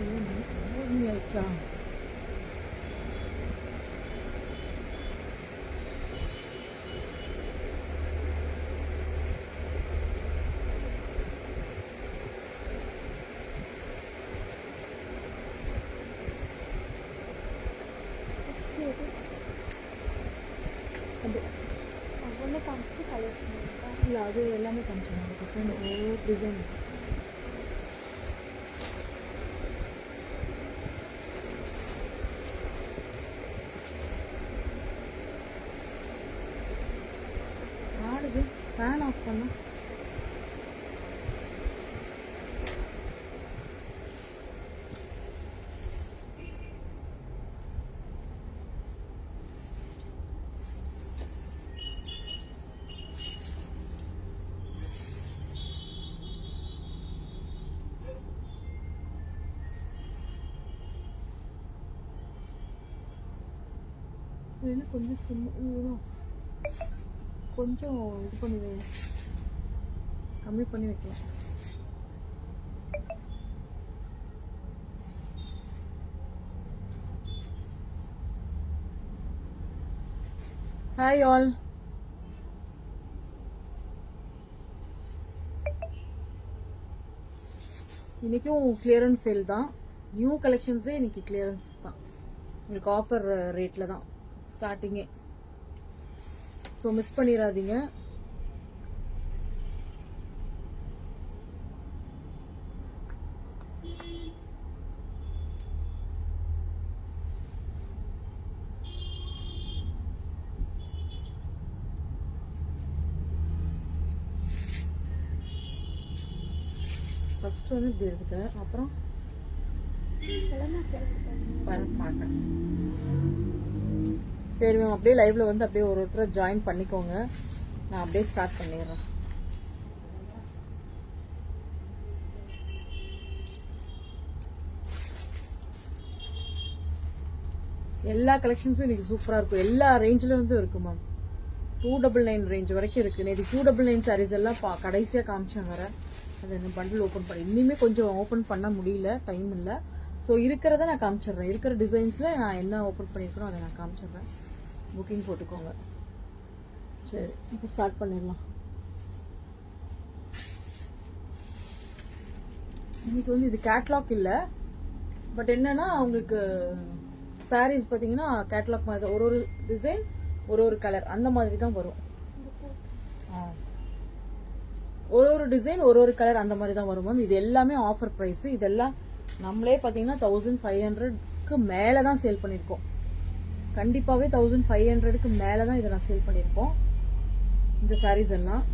ஆயிடுச்சா? ஒன்று காமிச்சிட்டு கலர்ஸ் இல்லை, அது எல்லாமே காமிச்சாங்க. டிஃப்ரெண்ட் ஒவ்வொரு டிசைன். ஆடுது. ஃபேன் ஆஃப் பண்ண. இது கொஞ்சம் கொஞ்சம் இது பண்ணி கம்மி பண்ணி வைக்கலாம். Hi all. இன்றைக்கும் கிளியரன்ஸ் சேல் தான். நியூ கலெக்ஷன்ஸே இன்றைக்கி கிளியரன்ஸ் தான். உங்களுக்கு ஆஃபர் ரேட்டில் தான் ஸ்டார்டிங்கே. ஸோ மிஸ் பண்ணிடாதீங்க. ஃபர்ஸ்ட் வந்து இப்படி எடுத்துட்டேன். அப்புறம் பார்க்குறேன். சரி மேம், அப்படியே லைவ்ல வந்து அப்படியே ஒரு ஒருத்தர் ஜாயின் பண்ணிக்கோங்க. நான் அப்படியே ஸ்டார்ட் பண்ணிடுறேன். எல்லா கலெக்ஷன்ஸும் இன்னைக்கு சூப்பராக இருக்கும். எல்லா ரேஞ்சில் வந்து இருக்கு மேம். 299 ரேஞ்ச் வரைக்கும் இருக்கு. நேற்று 299 சாரீஸ் எல்லாம் கடைசியாக காமிச்சேன் வேற. அது என்ன பண்டில் ஓப்பன் பண்ணி இன்னுமே கொஞ்சம் ஓப்பன் பண்ண முடியல, டைம் இல்லை. ஸோ இருக்கிறத நான் காமிச்சிடுறேன். இருக்கிற டிசைன்ஸில் நான் என்ன ஓப்பன் பண்ணியிருக்கணும் அதை நான் காமிச்சிடுறேன். புக்கிங் போட்டுக்கோங்க. சரி, இப்போ ஸ்டார்ட் பண்ணிடலாம். இன்னைக்கு வந்து இது கேட்லாக் இல்லை, பட் என்னன்னா உங்களுக்கு சாரீஸ் பார்த்தீங்கன்னா கேட்லாக் மாதிரி தான். ஒரு ஒரு டிசைன் ஒரு ஒரு கலர் அந்த மாதிரி தான் வரும். ஒரு ஒரு டிசைன் ஒரு ஒரு கலர் அந்த மாதிரி தான் வரும் மேம். இது எல்லாமே ஆஃபர் ப்ரைஸ். இதெல்லாம் நம்மளே பார்த்தீங்கன்னா 1500க்கு மேலே தான் சேல் பண்ணியிருக்கோம். கண்டிப்பாகவே 1500க்கு மேலே தான் இதை நான் சேல் பண்ணியிருக்கோம். இந்த சாரீஸ் எல்லாம்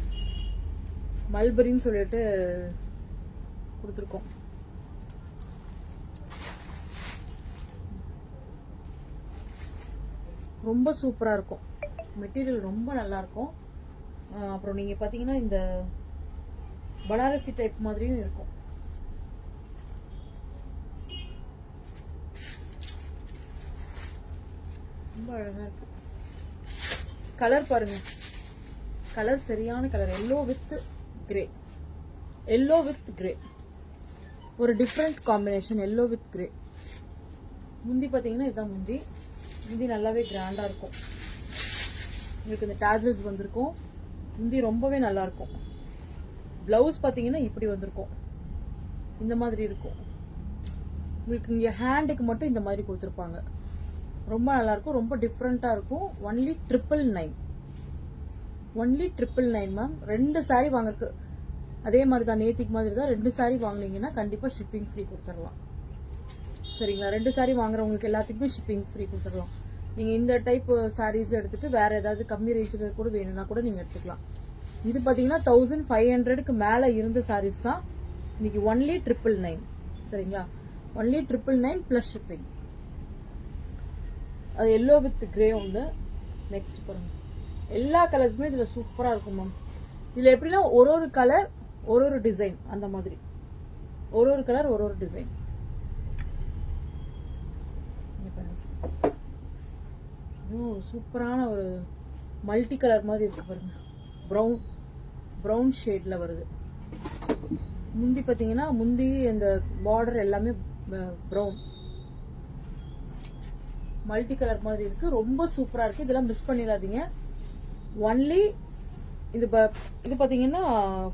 மல்பரின்னு சொல்லிட்டு கொடுத்துருக்கோம். ரொம்ப சூப்பராக இருக்கும். மெட்டீரியல் ரொம்ப நல்லா இருக்கும். அப்புறம் நீங்கள் பார்த்தீங்கன்னா இந்த பனாரசி டைப் மாதிரியும் இருக்கும். ரொம்ப அழகா இருக்கு. கலர் பாருங்க, கலர் சரியான colour. Yellow with grey. Yellow with grey ஒரு different combination. Yellow with grey. முந்தி பார்த்தீங்கன்னா இதான் முந்தி. முந்தி நல்லாவே கிராண்டா இருக்கும். உங்களுக்கு இந்த டாசல்ஸ் வந்திருக்கும். முந்தி ரொம்பவே நல்லா இருக்கும். பிளவுஸ் பார்த்தீங்கன்னா இப்படி வந்திருக்கும். இந்த மாதிரி இருக்கும். உங்களுக்கு இங்கே ஹேண்டுக்கு மட்டும் இந்த மாதிரி கொடுத்துருப்பாங்க. ரொம்ப நல்லா இருக்கும். ரொம்ப டிஃப்ரெண்டா இருக்கும். ஒன்லி 999. Only 999 ma'am. 2 சாரி வாங்குறதுக்கு அதே மாதிரி தான், நேத்திக்கு மாதிரி தான். 2 சாரி வாங்கினீங்கன்னா கண்டிப்பா ஷிப்பிங் ஃப்ரீ கொடுத்துடலாம். சரிங்களா? 2 சாரி வாங்குறவங்களுக்கு எல்லாத்துக்குமே ஷிப்பிங் ஃப்ரீ கொடுத்துடலாம். நீங்க இந்த டைப் சாரீஸ் எடுத்துட்டு வேற ஏதாவது கம்மி ரேஞ்சில் கூட வேணும்னா கூட நீங்க எடுத்துக்கலாம். இது பாத்தீங்கன்னா 1500க்கு மேல இருந்த சாரீஸ் தான். இன்னைக்கு ஒன்லி 999. சரிங்களா? Only 999 plus shipping. அது எல்லோ வித் கிரே ஒன்று. நெக்ஸ்ட் பாருங்க, எல்லா கலர்ஸுமே இதுல சூப்பரா இருக்கும் மேம். இதுல எப்படின்னா ஒரு ஒரு கலர் ஒரு ஒரு டிசைன் அந்த மாதிரி. ஒரு ஒரு கலர் ஒரு ஒரு டிசைன். சூப்பரான ஒரு மல்டி கலர் மாதிரி இருக்கு பாருங்க. ப்ரௌன் ஷேட்ல வருது. முந்தி பாத்தீங்கன்னா முந்தி இந்த பார்டர் எல்லாமே ப்ரௌன் மல்டி கலர் மாதிரி இருக்கு. ரொம்ப சூப்பரா இருக்கு. இதெல்லாம் மிஸ் பண்ணிடாதீங்க. ஒன்லி இது பாத்தீங்கன்னா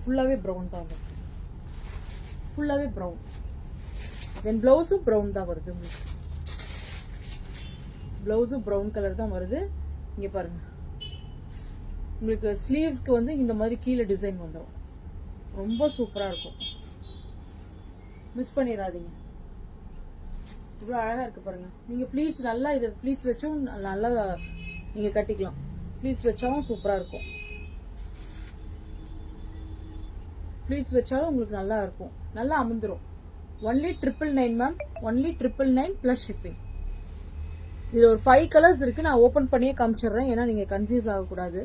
ஃபுல்லாவே ப்ரௌன் தான் வருது. ஃபுல்லாவே ப்ரௌன். தென் பிளவுஸும் ப்ரௌன் தான் வருது. பிளவுஸும் ப்ரௌன் கலர் தான் வருது. இங்க பாருங்க, உங்களுக்கு ஸ்லீவ்ஸ்க்கு வந்து இந்த மாதிரி கீழே டிசைன் வந்துடும். ரொம்ப சூப்பரா இருக்கும். மிஸ் பண்ணிடாதீங்க. இவ்வளவு அழகா இருக்கு பாருங்க. நீங்க ஃபிளீட்ஸ் நல்லா இது ஃபிளீட்ஸ் வச்சும் நல்லா நீங்க கட்டிக்கலாம். ஃபிளீட்ஸ் வச்சாலும் சூப்பரா இருக்கும். ஃபிளீட்ஸ் வச்சாலும் உங்களுக்கு நல்லா இருக்கும். நல்லா அமர்ந்துரும். Only 999 ma'am. Only 999 plus shipping. இது ஒரு 5 கலர்ஸ் இருக்கு. நான் ஓபன் பண்ணியே காமிச்சிடுறேன். ஏன்னா நீங்க கன்ஃபியூஸ் ஆகக்கூடாது.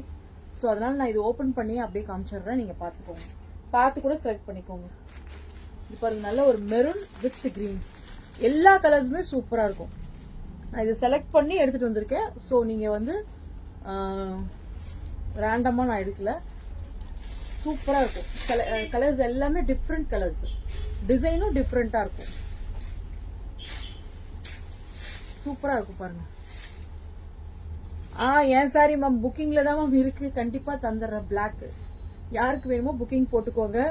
ஸோ அதனால நான் இது ஓபன் பண்ணியே அப்படியே காமிச்சிடுறேன். நீங்க பாத்துக்கோங்க. பார்த்து கூட செலக்ட் பண்ணிக்கோங்க. இது பாருங்க, நல்ல ஒரு மெரூன் வித் கிரீன். எல்லா கலர்ஸுமே சூப்பரா இருக்கும். நான் இதை செலக்ட் பண்ணி எடுத்துட்டு வந்திருக்கேன். ஸோ நீங்க வந்து ரேண்டமா நான் எடுக்கல. சூப்பரா இருக்கும். கலர்ஸ் எல்லாமே டிஃப்ரெண்ட் கலர்ஸ். டிசைனும் டிஃப்ரெண்டா இருக்கும். சூப்பரா இருக்கும் பாருங்க. ஏன் சாரி மேம் புக்கிங்ல தான் மேம் இருக்கு. கண்டிப்பா தந்துடுறேன். பிளாக் யாருக்கு வேணுமோ புக்கிங் போட்டுக்கோங்க.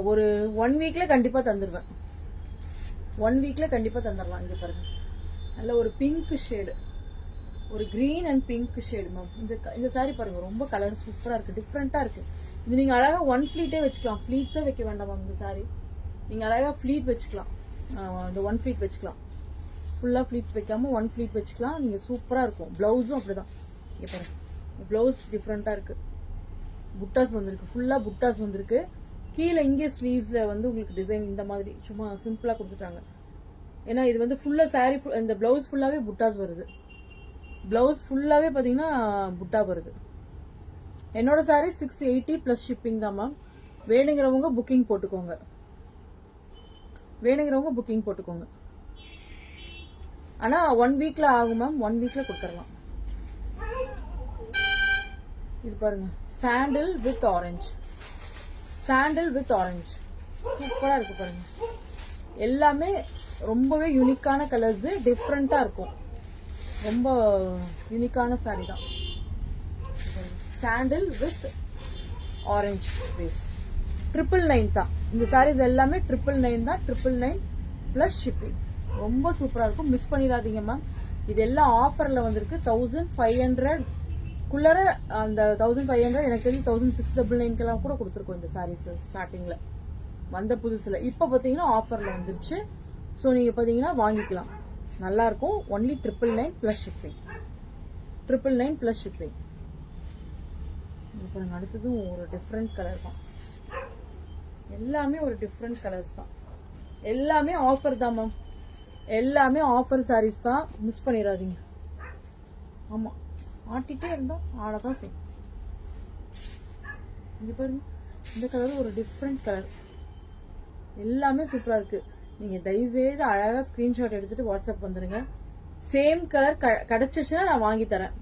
ஒரு 1 வீக்ல கண்டிப்பா தந்துடுவேன். 1 வீக்ல கண்டிப்பா தந்துடலாம். இங்க பாருங்க, நல்ல ஒரு பிங்க் ஷேடு, ஒரு green and pink shade ma'am. இந்த சாரி பாருங்க, ரொம்ப கலர் சூப்பரா இருக்கு. டிஃப்ரெண்டா இருக்கு. இது நீங்க அழகா 1 ஃபிளீட்டே வச்சுக்கலாம். ஃபிளீட்ஸே வைக்க வேண்டாம் மேம். இந்த சாரி நீங்க அழகா ஃபிளீட் வச்சுக்கலாம். இந்த 1 ஃபிளீட் வச்சுக்கலாம். ஃபுல்லா ஃபிளீட்ஸ் வைக்காம 1 ஃபிளீட் வச்சுக்கலாம். நீங்க சூப்பரா இருக்கும். பிளவுஸும் அப்படிதான். இங்க பாருங்க, பிளவுஸ் டிஃப்ரெண்டா இருக்கு. புட்டாஸ் வந்திருக்கு. ஃபுல்லா புட்டாஸ் வந்திருக்கு. கீழே இங்கே ஸ்லீவ்ஸ்ல வந்து உங்களுக்கு டிசைன் இந்த மாதிரி சும்மா சிம்பிளா கொடுத்துட்டாங்க. ஏன்னா இது வந்து ஃபுல்லா சாரி, இந்த பிளவுஸ் ஃபுல்லாவே புட்டாஸ் வருது. பிளவுஸ் ஃபுல்லாவே பாத்தீங்கன்னா புட்டா வருது. என்னோட சாரி 680 பிளஸ் ஷிப்பிங் தான் மேம். வேணுங்கிறவங்க புக்கிங் போட்டுக்கோங்க. ஆனா 1 வீக்ல ஆகும் மேம். 1 வீக்ல கொடுத்துடலாம். இது பாருங்க, சாண்டில் வித் ஆரஞ்சு. சூப்பரா இருக்கு பாருங்க. எல்லாமே ரொம்பவே யூனிக்கான கலர்ஸ். டிஃப்ரெண்டா இருக்கும். ரொம்ப யூனிக்கான சாரி தான். சாண்டில் வித் ஆரஞ்சு பேஸ். 999 தான். இந்த சாரீஸ் எல்லாமே 999 தான். 999 பிளஸ் ஷிப்பிங். ரொம்ப சூப்பரா இருக்கும். மிஸ் பண்ணிடாதீங்க மேம். இது எல்லாம் ஆஃபர்ல வந்திருக்கு. 1500 குள்ளர. அந்த 1500 எனக்கு தெரிஞ்சு 1699 கூட கொடுத்துருக்கோம் இந்த சாரீஸ் ஸ்டார்டிங்ல வந்த புதுசுல. இப்ப பாத்தீங்கன்னா ஆஃபர்ல வந்துருச்சு. சோ நீங்க பாத்தீங்கன்னா வாங்கிக்கலாம். நல்லா இருக்கும். Only 999 plus shipping. 999 plus shipping. பாருங்க, அடுத்ததும் ஒரு டிஃப்ரெண்ட் கலர் தான். எல்லாமே ஒரு டிஃப்ரெண்ட் கலர்ஸ் தான். எல்லாமே ஆஃபர் தான் மேம். எல்லாமே ஆஃபர் சாரீஸ் தான். மிஸ் பண்ணிடாதீங்க. ஆமா, ஆட்டிட்டே இருந்தா ஆடதான் செய்யும். இங்க பாருங்க, இந்த கலர் ஒரு டிஃப்ரெண்ட் கலர். எல்லாமே சூப்பரா இருக்கு. நீங்க தயவுசெய்து அழகா ஸ்கிரீன்ஷாட் எடுத்துட்டு வாட்ஸ்அப் வந்துருங்க. சேம் கலர் கிடைச்சிச்சுன்னா நான் வாங்கி தரேன்.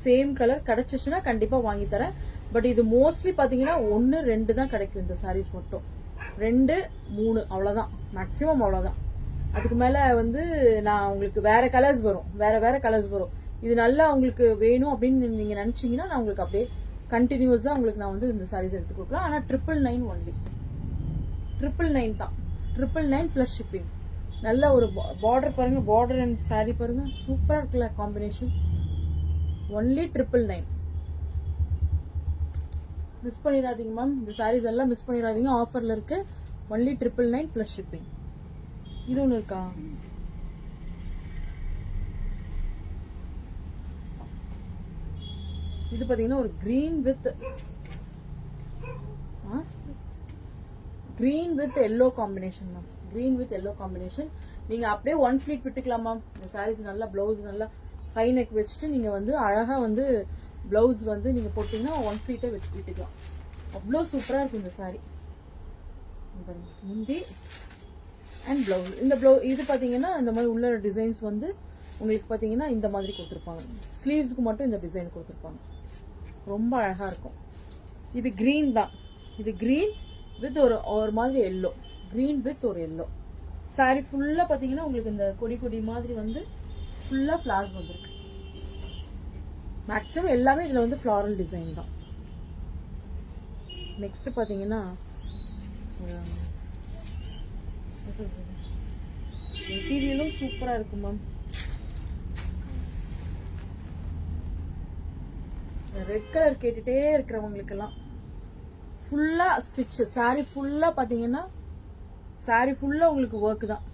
சேம் கலர் கிடைச்சிச்சுன்னா கண்டிப்பா வாங்கி தரேன். பட் இது மோஸ்ட்லி பாத்தீங்கன்னா 1, 2 தான் கிடைக்கும். இந்த சாரீஸ் மட்டும் 2, 3 அவ்வளவுதான். மேக்சிமம் அவ்வளவுதான். அதுக்கு மேல வந்து நான் உங்களுக்கு வேற கலர்ஸ் வரும். வேற கலர்ஸ் வரும். இது நல்லா உங்களுக்கு வேணும் அப்படின்னு நீங்க நினைச்சீங்கன்னா நான் உங்களுக்கு அப்படியே கண்டினியூஸா உங்களுக்கு நான் வந்து இந்த சாரீஸ் எடுத்து கொடுக்கலாம். ஆனா 999 ஒன்லி. 999 தான். 999 பிளஸ் ஷிப்பிங். நல்ல ஒரு பார்டர் பாருங்க. பார்டர் அண்ட் சாரி பாருங்க, சூப்பரா இருக்குல்ல காம்பினேஷன். ஒன்லி 999. மிஸ் பண்ணிடாதீங்க மேம். இந்த சாரீஸ் எல்லாம் மிஸ் பண்ணிடாதீங்க. ஆஃபர்ல இருக்கு. Only 999 plus shipping. இது ஒண்ணு இருக்கா? இது பாத்தீங்கன்னா ஒரு green with yellow combination ma'am. Green with yellow combination. நீங்க அப்படியே 1 ஃபிளீட் விட்டுக்கலாம் மேம். இந்த சாரீஸ் நல்லா பிளவுஸ் நல்லா ஹை நெக் வச்சுட்டு நீங்க வந்து அழகா வந்து பிளவுஸ் வந்து நீங்க போட்டீங்கன்னா 1 ஃபிளீட்டே விட்டுக்கலாம். அவ்வளோ சூப்பரா இருக்கும் இந்த சாரி. முந்தி அண்ட் பிளவுஸ். இந்த பிளவுஸ் இது பாத்தீங்கன்னா இந்த மாதிரி உள்ள டிசைன்ஸ் வந்து உங்களுக்கு பாத்தீங்கன்னா இந்த மாதிரி கொடுத்துருப்பாங்க. ஸ்லீவ்ஸ்க்கு மட்டும் இந்த டிசைன் கொடுத்துருப்பாங்க. ரொம்ப அழகா இருக்கும். இது கிரீன் தான். இது கிரீன். வித் ஒரு மாதிரி எல்லோ, கிரீன் வித் ஒரு எல்லோ. சாரி ஃபுல்லா பாத்தீங்கன்னா உங்களுக்கு இந்த கொடி கொடி மாதிரி வந்து ஃபுல்லா ஃபிளார்ஸ் வந்திருக்கு. மேக்ஸிமம் எல்லாமே இதுல வந்து ஃப்ளாரல் டிசைன் தான். நெக்ஸ்ட் பாத்தீங்கன்னா மெட்டீரியலும் சூப்பரா இருக்கு மேம். ரெட் கலர் கேட்டுட்டே இருக்கிறவங்களுக்கெல்லாம் ஃபுல்லா ஸ்டிச். சாரி ஃபுல்லா பாத்தீங்கன்னா சாரி ஃபுல்லா உங்களுக்கு ஒர்க் தான்.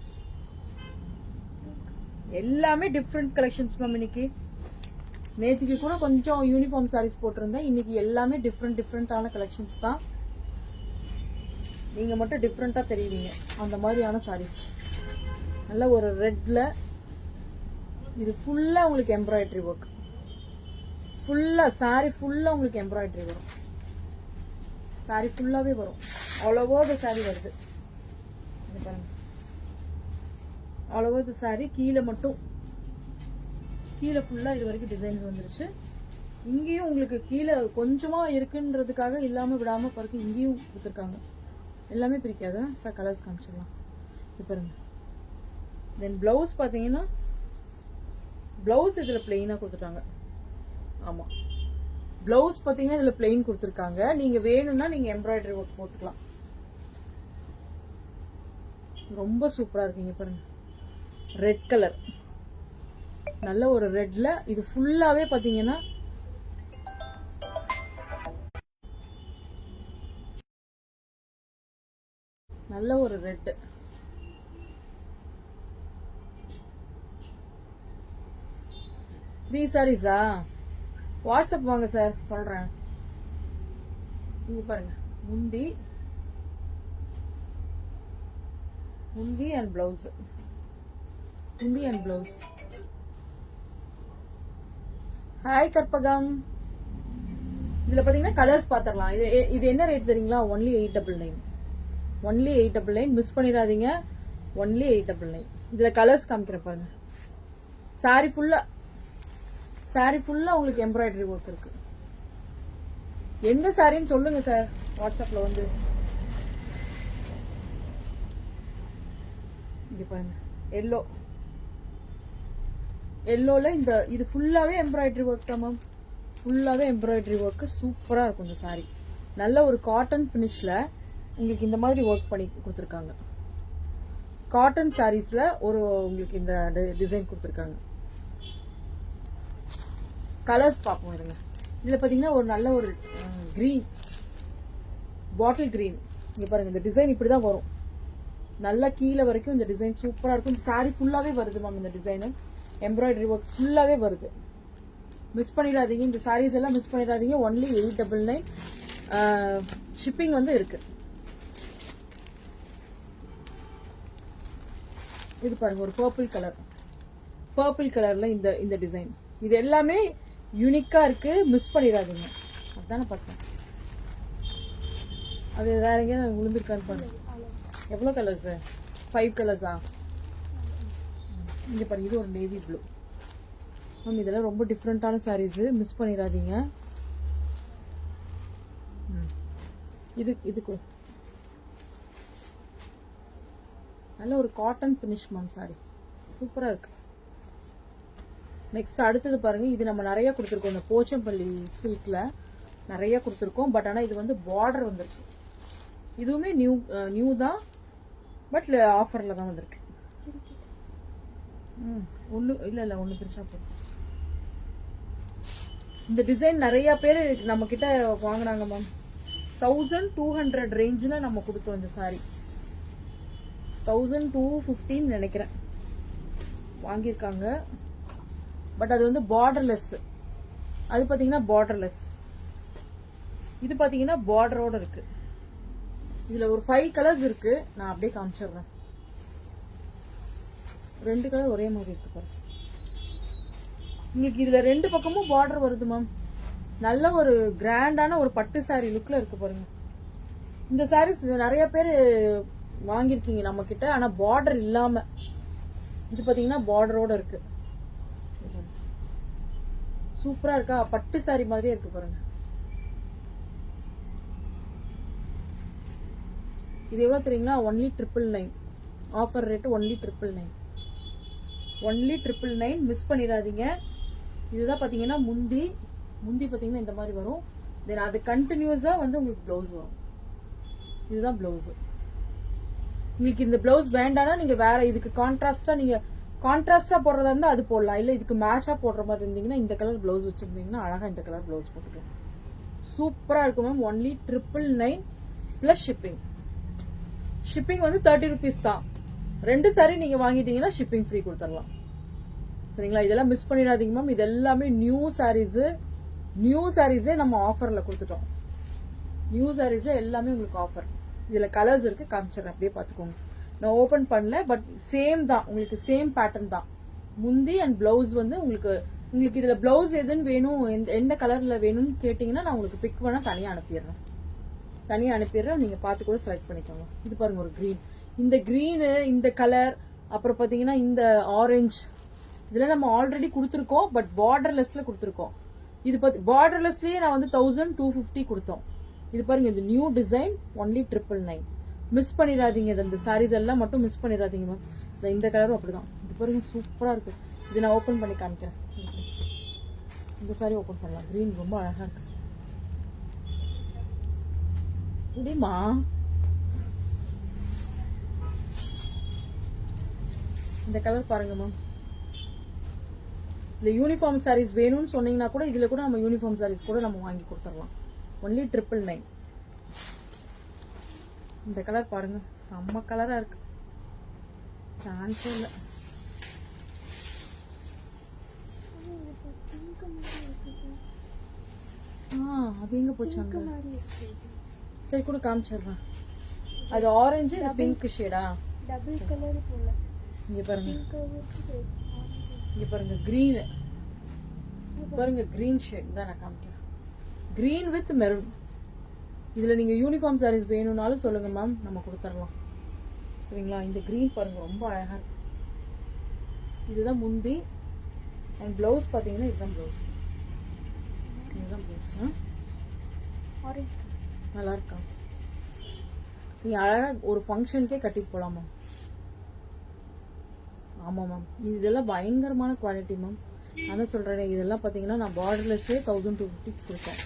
எல்லாமே டிஃப்ரெண்ட் கலெக்ஷன்ஸ் மேம். இன்னைக்கு நேற்றுக்கு கூட கொஞ்சம் யூனிஃபார்ம் சாரீஸ் போட்டிருந்தேன். இன்னைக்கு எல்லாமே டிஃப்ரெண்டான கலெக்ஷன்ஸ் தான். நீங்க மட்டும் டிஃப்ரெண்டா தெரியுவீங்க அந்த மாதிரியான சாரீஸ். நல்ல ஒரு ரெட்ல இது ஃபுல்லா உங்களுக்கு எம்ப்ராய்டரி ஒர்க். ஃபுல்லா சாரி ஃபுல்லா உங்களுக்கு எம்ப்ராய்டரி வரும். சாரி ஃபுல்லாவே வரும். ஆல் ஓவர் த சாரி வருது. பாருங்க, ஆல் ஓவர் த சாரி. கீழே மட்டும் கீழே ஃபுல்லா இது வரைக்கும் டிசைன்ஸ் வந்துருச்சு. இங்கேயும் உங்களுக்கு கீழே கொஞ்சமா இருக்குன்றதுக்காக இல்லாம விடாம பாருங்க, இங்கேயும் கொடுத்துருக்காங்க. எல்லாமே பிரிக்காத சார். கலர்ஸ் காமிச்சிடலாம். இது பாருங்க. தென் பிளவுஸ் பாத்தீங்கன்னா பிளவுஸ் இதுல பிளெயினா கொடுத்துட்டாங்க. ஆமா, பிளவுஸ் பாத்தீங்கன்னா இதுல பிளெயின் கொடுத்துருக்காங்க. நீங்க வேணும்னா நீங்க எம்ப்ராய்டரி ஒர்க் போட்டுக்கலாம். ரொம்ப சூப்பரா இருக்கீங்க பாருங்க. ரெட் கலர், நல்ல ஒரு ரெட்ல இது ஃபுல்லாவே பாத்தீங்கன்னா நல்ல ஒரு ரெட். த்ரீ சாரீஸா? வாட்ஸ்அப் வாங்க சார், சொல்றேன். இங்க பாருங்க, முந்தி அண்ட் பிளவுஸ். முந்தி அண்ட் பிளவுஸ். ஹாய் கற்பகம். இதுல பாத்தீங்கன்னா கலர்ஸ் பாத்திரலாம். இது என்ன ரேட் தெரியுங்களா? ஒன்லி 899. ஒன்லி 899. மிஸ் பண்ணிடாதீங்க. ஒன்லி 899. இதுல கலர்ஸ் காமிக்கிறேன் பாருங்க. சாரி ஃபுல்லா உங்களுக்கு எம்ப்ராய்டரி ஒர்க் இருக்கு. எந்த சாரின்னு சொல்லுங்க சார் வாட்ஸ்அப்ல வந்து. இங்க பாருங்க, எல்லோல இந்த இது ஃபுல்லாவே எம்ப்ராய்டரி ஒர்க் தான் மேம். ஃபுல்லாவே எம்ப்ராய்டரி ஒர்க். சூப்பரா இருக்கும் இந்த சாரி. நல்ல ஒரு காட்டன் பினிஷ்ல உங்களுக்கு இந்த மாதிரி ஒர்க் பண்ணி கொடுத்துருக்காங்க. காட்டன் சாரீஸ்ல ஒரு உங்களுக்கு இந்த டிசைன் கொடுத்துருக்காங்க. கலர்ஸ் பார்ப்போம் இருங்க. இதுல பாத்தீங்கன்னா ஒரு நல்ல ஒரு கிரீன், பாட்டில் கிரீன். இங்க பாருங்க, இந்த டிசைன் இப்படிதான் வரும். நல்லா கீழே வரைக்கும் இந்த டிசைன் சூப்பரா இருக்கும். இந்த சாரி ஃபுல்லாவே வருது மேம். இந்த டிசைன் எம்ப்ராய்டரி ஒர்க் ஃபுல்லாவே வருது. மிஸ் பண்ணிடாதீங்க. இந்த சாரீஸ் எல்லாம் மிஸ் பண்ணிடாதீங்க. ஒன்லி 899. ஷிப்பிங் வந்து இருக்கு. இது பாருங்க, ஒரு பர்பிள் கலர்ல இந்த டிசைன். இது எல்லாமே யூனிக்கா இருக்கு. மிஸ் பண்ணிடாதீங்க. அதான பார்த்தேன். அது வேற எங்கேயும் விழுந்திருக்கான்னு பாருங்க. எவ்வளவு கலர்ஸ்? 5 கலர்ஸா? இங்க பாருங்க, இது ஒரு நேவி ப்ளூ மேம். இதெல்லாம் ரொம்ப டிஃப்ரெண்டான சாரீஸ். மிஸ் பண்ணிடாதீங்க. இதுக்கு நல்ல ஒரு காட்டன் பினிஷ் மேம். சாரி சூப்பரா இருக்கு. நெக்ஸ்ட் அடுத்தது பாருங்க. இது நம்ம நிறைய கொடுத்துருக்கோம். இந்த போச்சம்பள்ளி சில்க்ல நிறைய கொடுத்துருக்கோம். பட் ஆனா இது வந்து பார்டர் வந்திருக்கு. இதுவுமே நியூ தான். பட் ஆஃபர்ல தான் வந்திருக்கு. இல்ல ஒண்ணு பிரிச்சா போதும். இந்த டிசைன் நிறைய பேர் நம்ம கிட்ட வாங்கினாங்க மேம். 1200 ரேஞ்சில் நம்ம கொடுத்தோம் இந்த சாரி. 1215 நினைக்கிறேன் வாங்கியிருக்காங்க. பட் அது வந்து பார்டர்லெஸ். அது பாத்தீங்கன்னா பார்டர்லெஸ். இது பாத்தீங்கன்னா பார்டரோட இருக்கு. இதுல ஒரு 5 கலர்ஸ் இருக்கு. நான் அப்படியே காமிச்சிடுறேன். 2 கலர் ஒரே மாதிரி இருக்கு பாருங்க. உங்களுக்கு இதுல 2 பக்கமும் பார்டர் வருது மேம். நல்ல ஒரு கிராண்டான ஒரு பட்டு சாரி லுக்ல இருக்கு பாருங்க. இந்த சாரீஸ் நிறைய பேர் வாங்கியிருக்கீங்க நம்ம கிட்ட. ஆனா பார்டர் இல்லாம. இது பாத்தீங்கன்னா பார்டரோட இருக்கு. சூப்பரா இருக்கா? பட்டு சாரி மாதிரியே இருக்கு பாருங்க. இது எவ்வளவு தெரியுங்களா? Only 999. Offer rate only 999. Only 999. Miss பண்ணிடாதீங்க. இதுதான் பாத்தீங்கன்னா முந்தி பாத்தீங்கன்னா இந்த மாதிரி வரும். தென் அது கண்டினியூஸா வந்து உங்களுக்கு பிளவுஸ் வரும். இதுதான் பிளவுஸ். உங்களுக்கு இந்த பிளவுஸ் வேண்டாம்னா நீங்க வேற இதுக்கு கான்ட்ராஸ்டா போடுறதா இருந்தா அது போடலாம். இல்ல இதுக்கு மேட்சா போடுற மாதிரி இருந்தீங்கன்னா இந்த கலர் பிளவுஸ் வச்சிருந்தீங்கன்னா அழகா இந்த கலர் பிளவுஸ் போட்டுக்கலாம். சூப்பரா இருக்கும் ma'am. Only 999 plus shipping. Shipping வந்து 30 rupees தான். 2 saree நீங்க வாங்கிட்டீங்கன்னா ஷிப்பிங் ஃப்ரீ கொடுத்துடலாம். சரிங்களா? இதெல்லாம் மிஸ் பண்ணிடாதீங்க மேம். இது எல்லாமே நியூ சாரீஸே நம்ம ஆஃபர்ல கொடுத்துட்டோம். நியூ சாரீஸ் எல்லாமே உங்களுக்கு ஆஃபர். இதுல கலர்ஸ் இருக்கு, காமிச்சிடுறேன், அப்படியே பாத்துக்கோங்க. நான் ஓபன் பண்ணல, பட் சேம் தான், உங்களுக்கு சேம் பேட்டர்ன் தான். முந்தி அண்ட் பிளவுஸ் வந்து உங்களுக்கு இதுல பிளவுஸ் எதுன்னு வேணும், எந்த கலர்ல வேணும்னு கேட்டீங்கன்னா நான் உங்களுக்கு பிக் பண்ணா தனியா அனுப்பிடுறேன். நீங்க பார்த்து கூட செலக்ட் பண்ணிக்கோங்க. இது பாருங்க ஒரு கிரீன். இந்த கிரீனு, இந்த கலர், அப்புறம் பாத்தீங்கன்னா இந்த ஆரஞ்சு, இதுல நம்ம ஆல்ரெடி கொடுத்துருக்கோம். பட் பார்டர்லெஸ்ல கொடுத்துருக்கோம். இது பார்டர்லெஸ்லயே நான் வந்து 1250 கொடுத்தோம். இது பாருங்க, இது நியூ டிசைன். ஒன்லி 999. மிஸ் பண்ணிடாதீங்க. இந்த சாரீஸ் எல்லாம் மட்டும் மிஸ் பண்ணிடாதீங்க மேம். இந்த கலரும் அப்படிதான். இது பாருங்க சூப்பரா இருக்கு. இது நான் ஓபன் பண்ணி காமிக்கிறேன். இந்த சாரி ஓபன் பண்ணலாம். கிரீன் ரொம்ப அழகா இருக்கு. முடியுமா? இந்த கலர் பாருங்க மேம். இல்ல யூனிஃபார்ம் சாரீஸ் வேணும்னு சொன்னீங்கன்னா கூட இதுல கூட நம்ம யூனிஃபார்ம் சாரீஸ் கூட நம்ம வாங்கி கொடுத்துடலாம். ஒன்லி 999. இந்த கலர் பாருங்க, செம்ம கலரா இருக்கு. சான்ஸே இல்ல. அது எங்க போச்சாங்க? சரி கூட காமிச்சிடுறேன். அது ஆரஞ்சு, இது பிங்க் ஷேடா? டபுள் கலர் போல. இங்க பாருங்க, இங்க பாருங்க கிரீன். பாருங்க கிரீன் ஷேட் தான் நான் காமிக்கிறேன். Green with maroon. இதுல நீங்க யூனிஃபார்ம் சாரீஸ் வேணும்னாலும் சொல்லுங்க மேம், நம்ம கொடுத்துடலாம். சரிங்களா? இந்த கிரீன் பாருங்க ரொம்ப அழகா இருக்கு. இதுதான் முந்தி அண்ட் பிளவுஸ் பாத்தீங்கன்னா இதுதான் பிளவுஸ். ஆரஞ்சு நல்லா இருக்கா? நீ அழகா ஒரு ஃபங்க்ஷனுக்கே கட்டிட்டு போலாம் மேம். ஆமா மேம், இதெல்லாம் பயங்கரமான குவாலிட்டி மேம். அதான் சொல்றேன், இதெல்லாம் பாத்தீங்கன்னா நான் பார்டர்லெஸ்ஸே 1250 கொடுத்தேன்.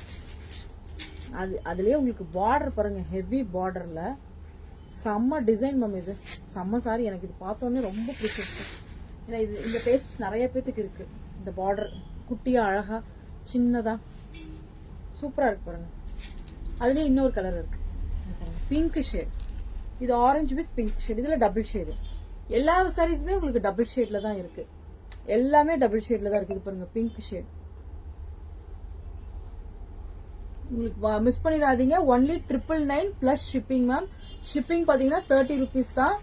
அதுலயே உங்களுக்கு பார்டர் பாருங்க, ஹெவி பார்டர்ல செம்ம டிசைன் மேம். இது செம்ம சாரி. எனக்கு இது பார்த்தோன்னே ரொம்ப பிடிச்சிருக்கு. ஏன்னா இந்த டேஸ்ட் நிறைய பேத்துக்கு இருக்கு. இந்த பார்டர் குட்டியா அழகா சின்னதா சூப்பரா இருக்கு பாருங்க. அதுலயே இன்னொரு கலர் இருக்கு, பிங்க் ஷேட். இது ஆரஞ்சு வித் பிங்க் ஷேட். இதுல டபுள் ஷேடு. எல்லா சாரீஸுமே உங்களுக்கு டபுள் ஷேட்ல தான் இருக்கு. எல்லாமே டபுள் ஷேட்ல தான் இருக்கு. இது பாருங்க பிங்க் ஷேட். உங்களுக்கு மிஸ் பண்ணிடாதீங்க. Only 999 plus shipping ma'am. Shipping பாத்தீங்கன்னா 30 rupees தான்.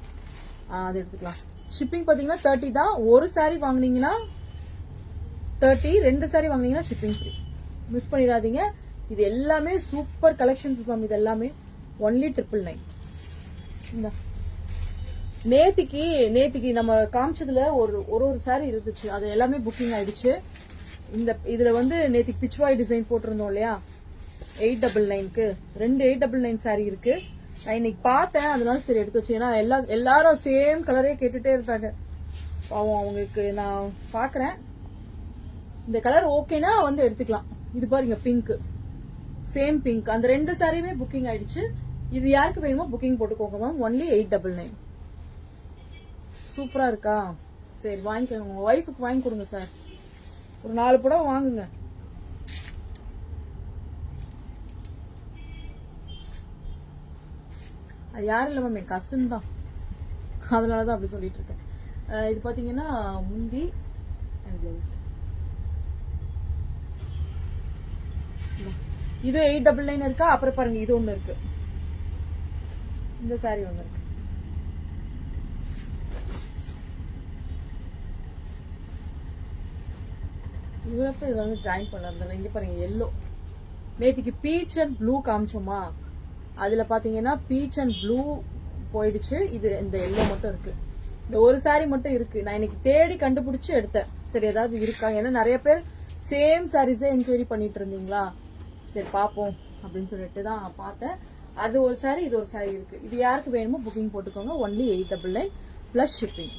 அது எடுத்துக்கலாம். ஷிப்பிங் பாத்தீங்கன்னா 30 தான். ஒரு சாரி வாங்குனீங்கன்னா 30, 2 சாரி வாங்குனீங்கன்னா ஷிப்பிங் ஃப்ரீ. மிஸ் பண்ணிடாதீங்க. இது எல்லாமே சூப்பர் கலெக்ஷன்ஸ் மேம். இது எல்லாமே ஒன்லி 999. நேத்திக்கு நம்ம காமிச்சதுல ஒரு சாரி இருந்துச்சு, அது எல்லாமே புக்கிங் ஆயிடுச்சு. இதுல வந்து நேத்திக்கு பிச்வாய் டிசைன் போட்டிருந்தோம் இல்லையா, 899க்கு 2 899 சாரி இருக்கு. நான் இன்னைக்கு பார்த்தேன், அதனால சரி எடுத்து வச்சேன். ஏன்னா எல்லாரும் சேம் கலரே கேட்டுட்டே இருந்தாங்க. பாவம், அவங்களுக்கு நான் பாக்குறேன். இந்த கலர் ஓகேனா வந்து எடுத்துக்கலாம். இது பாருங்க பிங்க், சேம் பிங்க். அந்த 2 சாரியுமே புக்கிங் ஆயிடுச்சு. இது யாருக்கு வேணுமோ புக்கிங் போட்டுக்கோங்க மேம். ஒன்லி 899. சூப்பரா இருக்கா? சரி வாங்கிக்கோங்க. உங்க ஒய்ஃபுக்கு வாங்கி கொடுங்க சார். ஒரு 4 புடவை வாங்குங்க. அது யாரும் இல்ல மேம், என் கசின் தான். அதனாலதான் அப்படி சொல்லிட்டு இருக்கேன். இது பாத்தீங்கன்னா முந்தி அண்ட் பிளவுஸ். இது 899 இருக்கா? அப்புறம் பாருங்க இது ஒண்ணு இருக்கு. இந்த சாரி ஒண்ணு இருக்கு. இவரப்ப இதை வந்து ஜாயின் பண்ணல. இங்க பாருங்க எல்லோ. நேத்திக்கு பீச் அண்ட் ப்ளூ காமிச்சோமா, அதுல பாத்தீங்கன்னா பீச் அண்ட் ப்ளூ போயிடுச்சு. இது இந்த எல்லோ மட்டும் இருக்கு. இந்த ஒரு சாரி மட்டும் இருக்கு. நான் இன்னைக்கு தேடி கண்டுபிடிச்சு எடுத்தேன். சரி ஏதாவது இருக்கா, ஏன்னா நிறைய பேர் சேம் சாரீஸே என்கொயரி பண்ணிட்டு இருந்தீங்களா, சரி பாப்போம் அப்படின்னு சொல்லிட்டு தான் பார்த்தேன். அது ஒரு சாரி, இது ஒரு சாரி இருக்கு. இது யாருக்கு வேணுமோ புக்கிங் போட்டுக்கோங்க. Only 899 plus shipping.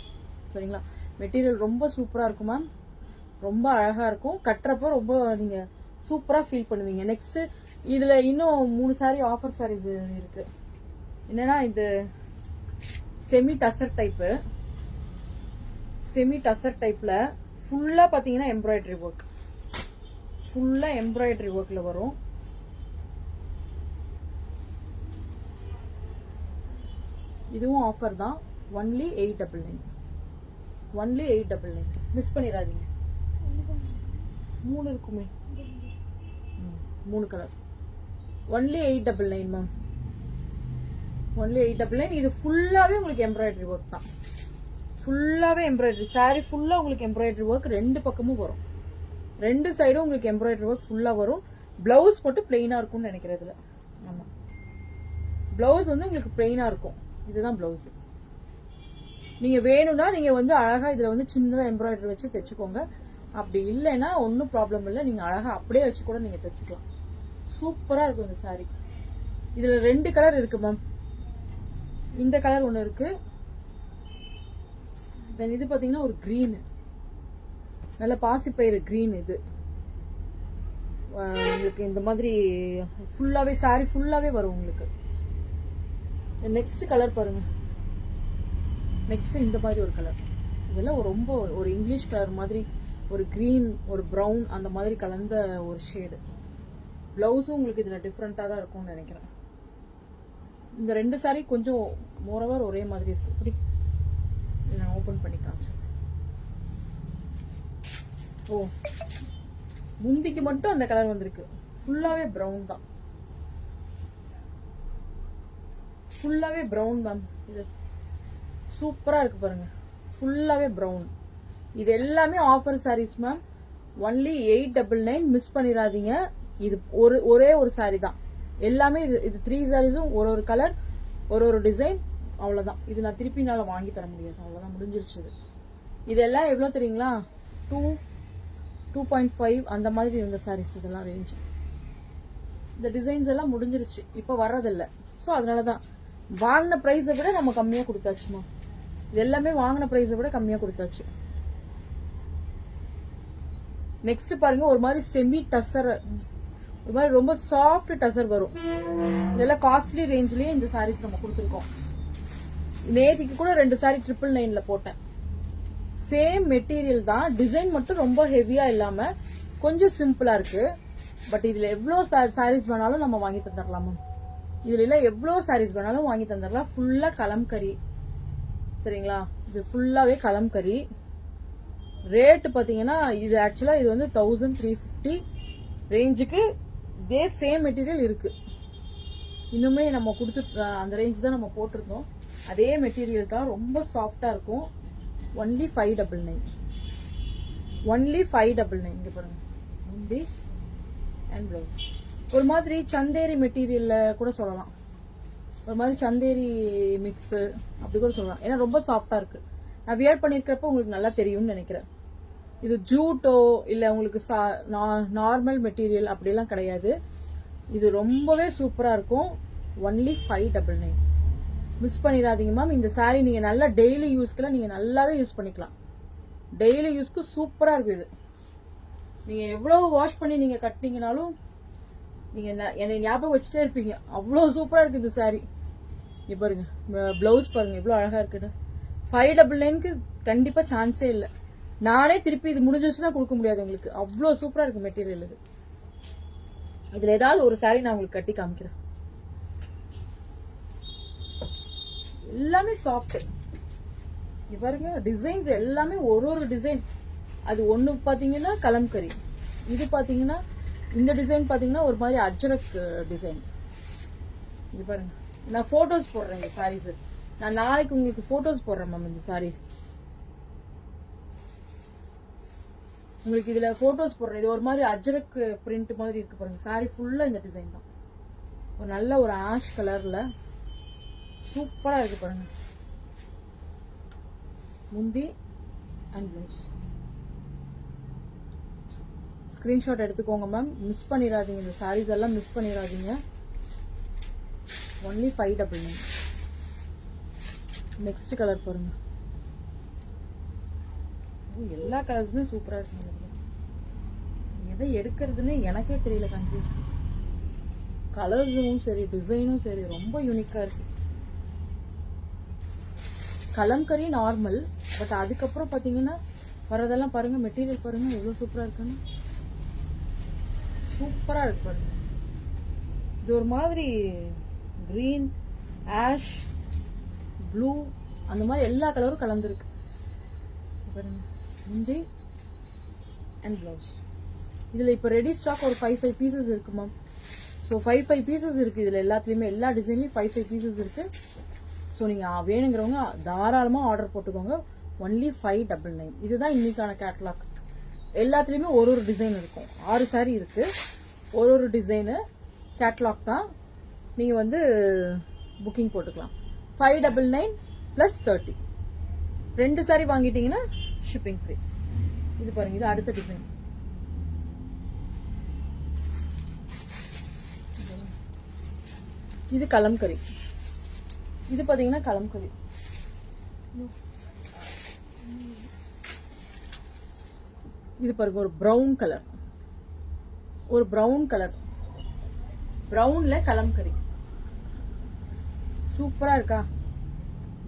சரிங்களா? மெட்டீரியல் ரொம்ப சூப்பரா இருக்கும் மேம். ரொம்ப அழகா இருக்கும். கட்டுறப்போ ரொம்ப நீங்க சூப்பரா ஃபீல் பண்ணுவீங்க. நெக்ஸ்ட் இதுல இன்னும் 3 சாரி ஆஃபர் சாரீஸ் இருக்கு. என்னன்னா இது semi tussar type. Semi tussar டைப்ல ஃபுல்லா பாத்தீங்கன்னா எம்ப்ராய்டரி ஒர்க். ஃபுல்லா எம்ப்ராய்டரி ஒர்க்ல வரும். இதுவும் ஆஃபர் தான். ஒன்லி 899. ஒன்லி 899. மிஸ் பண்ணிடாதீங்க. 3 இருக்குமே. 3 கலர். Only 899 ma'am. ஒன்லி 899. இது ஃபுல்லாவே உங்களுக்கு எம்ப்ராய்டரி ஒர்க் தான். ஃபுல்லாவே எம்ப்ராய்டரி. சாரி ஃபுல்லா உங்களுக்கு எம்ப்ராய்டரி ஒர்க் 2 பக்கமும் வரும். 2 சைடும் உங்களுக்கு எம்ப்ராய்டரி ஒர்க் ஃபுல்லா வரும். பிளவுஸ் மட்டும் பிளெயினா இருக்கும்னு நினைக்கிறேன் இதுல. ஆமா, பிளவுஸ் வந்து உங்களுக்கு பிளெயினா இருக்கும். இதுதான் பிளவுஸ். நீங்க வேணும்னா நீங்க வந்து அழகா இதுல வந்து சின்னதா எம்ப்ராய்டரி வச்சு தைச்சுக்கோங்க. அப்படி இல்லைன்னா ஒன்னும் ப்ராப்ளம் இல்லை. நீங்க அழகா அப்படியே வச்சு கூட நீங்க தைச்சுக்கலாம். சூப்பரா இருக்கும் இந்த சாரி. இதுல 2 கலர் இருக்கு மேம். இந்த கலர் ஒண்ணு இருக்கு. தென் இது பாத்தீங்கன்னா ஒரு கிரீன், நல்ல பாசிப்பயிறு கிரீன். இது உங்களுக்கு இந்த மாதிரி ஃபுல்லாவே சாரி ஃபுல்லாவே வரும் உங்களுக்கு. நெக்ஸ்ட் கலர் பாருங்க. நெக்ஸ்ட் இந்த மாதிரி ஒரு கலர். இதெல்லாம் ரொம்ப ஒரு இங்கிலீஷ் கலர் மாதிரி, ஒரு கிரீன் ஒரு ப்ரௌன் அந்த மாதிரி கலந்த ஒரு ஷேடு. பிளவுஸும் உங்களுக்கு இதுல டிஃப்ரெண்டா தான் இருக்கும்னு நினைக்கிறேன். இந்த 2 சாரி கொஞ்சம் மோரோவர் ஒரே மாதிரி இருக்கு. இப்படி நான் ஓபன் பண்ணி காமிச்சேன். ஓ, முந்திக்கு மட்டும் அந்த கலர் வந்திருக்கு. ஃபுல்லாவே பிரவுன் தான். ஃபுல்லாவே பிரவுன் மேம். இது சூப்பரா இருக்கு பாருங்க. ஃபுல்லாவே பிரவுன். இது எல்லாமே ஆஃபர் சாரீஸ் மேம். ஒன்லி 899. மிஸ் பண்ணிடாதீங்க. இது ஒரே ஒரு சாரி தான். எல்லாமே இது 3 சாரீஸும் ஒரு கலர் ஒரு டிசைன். அவ்வளவுதான். இது நான் திருப்பி என்னால வாங்கி தர முடியாது. அவ்வளவுதான், முடிஞ்சிருச்சு. இதெல்லாம் எவ்வளவு தெரியுங்களா? 2.5 அந்த மாதிரி இருந்த சாரீஸ் இதெல்லாம் ரேஞ்ச். இந்த டிசைன்ஸ் எல்லாம் முடிஞ்சிருச்சு, இப்ப வர்றதில்ல. ஸோ அதனாலதான் வாங்கின பிரைஸை விட நம்ம கம்மியா கொடுத்தாச்சுமா. இது எல்லாமே வாங்கின பிரைஸை விட கம்மியா கொடுத்தாச்சு. நெக்ஸ்ட் பாருங்க, ஒரு மாதிரி செமி டசர், ஒரு மாதிரி ரொம்ப சாஃப்ட் டசர் வரும். இதெல்லாம் காஸ்ட்லி ரேஞ்ச்லயே இந்த சாரீஸ் நம்ம கொடுத்துருக்கோம். நேத்திக்கு கூட 2 சாரி 999ல போட்டேன். சேம் மெட்டீரியல் தான். டிசைன் மட்டும் ரொம்ப ஹெவியா இல்லாம கொஞ்சம் சிம்பிளா இருக்கு. பட் இதுல எவ்வளவு சாரீஸ் வேணாலும் நம்ம வாங்கி தந்துடலாமா. இதுல இல்ல எவ்வளவு சாரீஸ் வேணாலும் வாங்கி தந்துடலாம். ஃபுல்லா கலம்கரி. சரிங்களா? இது ஃபுல்லாவே கலம்கரி. ரேட் பாத்தீங்கன்னா இது ஆக்சுவலா இது வந்து 1350 ரேஞ்சுக்கு இதே சேம் மெட்டீரியல் இருக்கு. இன்னுமே நம்ம கொடுத்து அந்த ரேஞ்ச் தான் நம்ம போட்டிருந்தோம். அதே மெட்டீரியல் தான். ரொம்ப சாஃப்டா இருக்கும். ஒன்லி 599. ஒன்லி 599. இங்க பாருங்க, முந்தி அண்ட் பிளவுஸ். ஒரு மாதிரி சந்தேரி மெட்டீரியல்ல கூட சொல்லலாம். ஒரு மாதிரி சந்தேரி மிக்ஸ் அப்படி கூட சொல்லலாம். ஏன்னா ரொம்ப சாஃப்டா இருக்கு. நான் வியர் பண்ணிருக்கிறப்ப உங்களுக்கு நல்லா தெரியும்னு நினைக்கிறேன். இது ஜூட்டோ இல்ல உங்களுக்கு நார்மல் மெட்டீரியல் அப்படிலாம் கிடையாது. இது ரொம்பவே சூப்பரா இருக்கும். ஒன்லி 599. மிஸ் பண்ணிடாதீங்க மேம். இந்த சாரி நீங்க நல்லா டெய்லி யூஸ்க்குலாம் நீங்க நல்லாவே யூஸ் பண்ணிக்கலாம். டெய்லி யூஸ்க்கு சூப்பரா இருக்கு இது. நீங்க எவ்வளவு வாஷ் பண்ணி நீங்க கட்டினீங்கனாலும் நீங்க என்னை ஞாபகம் வச்சுட்டே இருப்பீங்க. அவ்வளவு சூப்பரா இருக்கு இந்த சாரி. இங்க பாருங்க, பிளவுஸ் பாருங்க எவ்வளவு அழகா இருக்குன்னு. 599க்கு கண்டிப்பா சான்ஸே இல்லை. நானே திருப்பி இது முடிஞ்சிச்சுன்னா கொடுக்க முடியாது உங்களுக்கு. அவ்வளவு சூப்பரா இருக்கு மெட்டீரியல் இது. இதுல ஏதாவது ஒரு சாரி நான் உங்களுக்கு கட்டி காமிக்கிறேன். எல்லாமே சாஃப்ட். இங்க பாருங்க, டிசைன்ஸ் எல்லாமே ஒரு டிசைன். அது ஒண்ணு பாத்தீங்கன்னா கலம்கரி, இது பாத்தீங்கன்னா இந்த டிசைன் பாத்தீங்கன்னா ஒரு மாதிரி அஜ்ரக் டிசைன். இங்க பாருங்க, நான் போட்டோஸ் போடுறேன் இந்த சாரீஸ். நான் நாளைக்கு உங்களுக்கு போட்டோஸ் போடுறேன் மேம். இந்த சாரீஸ் உங்களுக்கு இதுல போட்டோஸ் போடுறேன். இது ஒரு மாதிரி அஜ்ரக் பிரிண்ட் மாதிரி இருக்கு பாருங்க. சாரி ஃபுல்லா இந்த டிசைன் தான். ஒரு நல்ல ஒரு ஆஷ் கலர்ல சூப்பரா இருக்கு பாருங்க. முந்தி அண்ட் பிளவுஸ். ஸ்கிரீன்ஷாட் எடுத்துக்கோங்க மேம். மிஸ் பண்ணிடாதீங்க. இந்த சாரீஸ் எல்லாம் மிஸ் பண்ணிடாதீங்க. ஒன்லி 599. நெக்ஸ்ட் கலர் பாருங்க. எல்லா கலர்ஸுமே சூப்பரா இருக்குங்க. எதை எடுக்கிறதுன்னு எனக்கே தெரியல, கன்ஃபியூஷன். கலர்ஸும் சரி டிசைனும் சரி ரொம்ப யூனிக்கா இருக்கு. கலம்கரி நார்மல், பட் அதுக்கப்புறம் பாத்தீங்கன்னா வரதெல்லாம் பாருங்க, மெட்டீரியல் பாருங்க எவ்வளவு சூப்பரா இருக்குன்னு. சூப்பரா இருக்கு பாருங்க. இது ஒரு மாதிரி கிரீன், ஆஷ், ப்ளூ அந்த மாதிரி எல்லா கலரும் கலந்துருக்கு பாருங்க. முந்தி அண்ட் பிளவுஸ். இதுல இப்போ ரெடி ஸ்டாக் ஒரு 5 பீசஸ் இருக்கு மேம். ஸோ 5 பீசஸ் இருக்கு இதுல எல்லாத்துலயுமே, எல்லா டிசைன்லயும் 5 பீசஸ் இருக்கு. ஸோ நீங்க வேணுங்கிறவங்க தாராளமா ஆர்டர் போட்டுக்கோங்க. ஒன்லி 599. இதுதான் இன்னைக்கான கேட்டலாக். எல்லாத்துலயுமே ஒரு ஒரு டிசைன் இருக்கும். 6 சாரி இருக்கு, ஒரு ஒரு டிசைனு கேட்டலாக் தான். நீங்க வந்து புக்கிங் போட்டுக்கலாம். 599 பிளஸ் 30. 2 சாரி வாங்கிட்டீங்கன்னா ஷிப்பிங் ஃப்ரீ. இது பாருங்க, இது அடுத்த டிசைன். இது கலம்கரி. இது பாத்தீங்கன்னா கலம்கரி. இது பாருங்க, ஒரு பிரவுன் கலர், ஒரு பிரவுன் கலர், பிரவுன்ல கலம்கரி. சூப்பரா இருக்கா?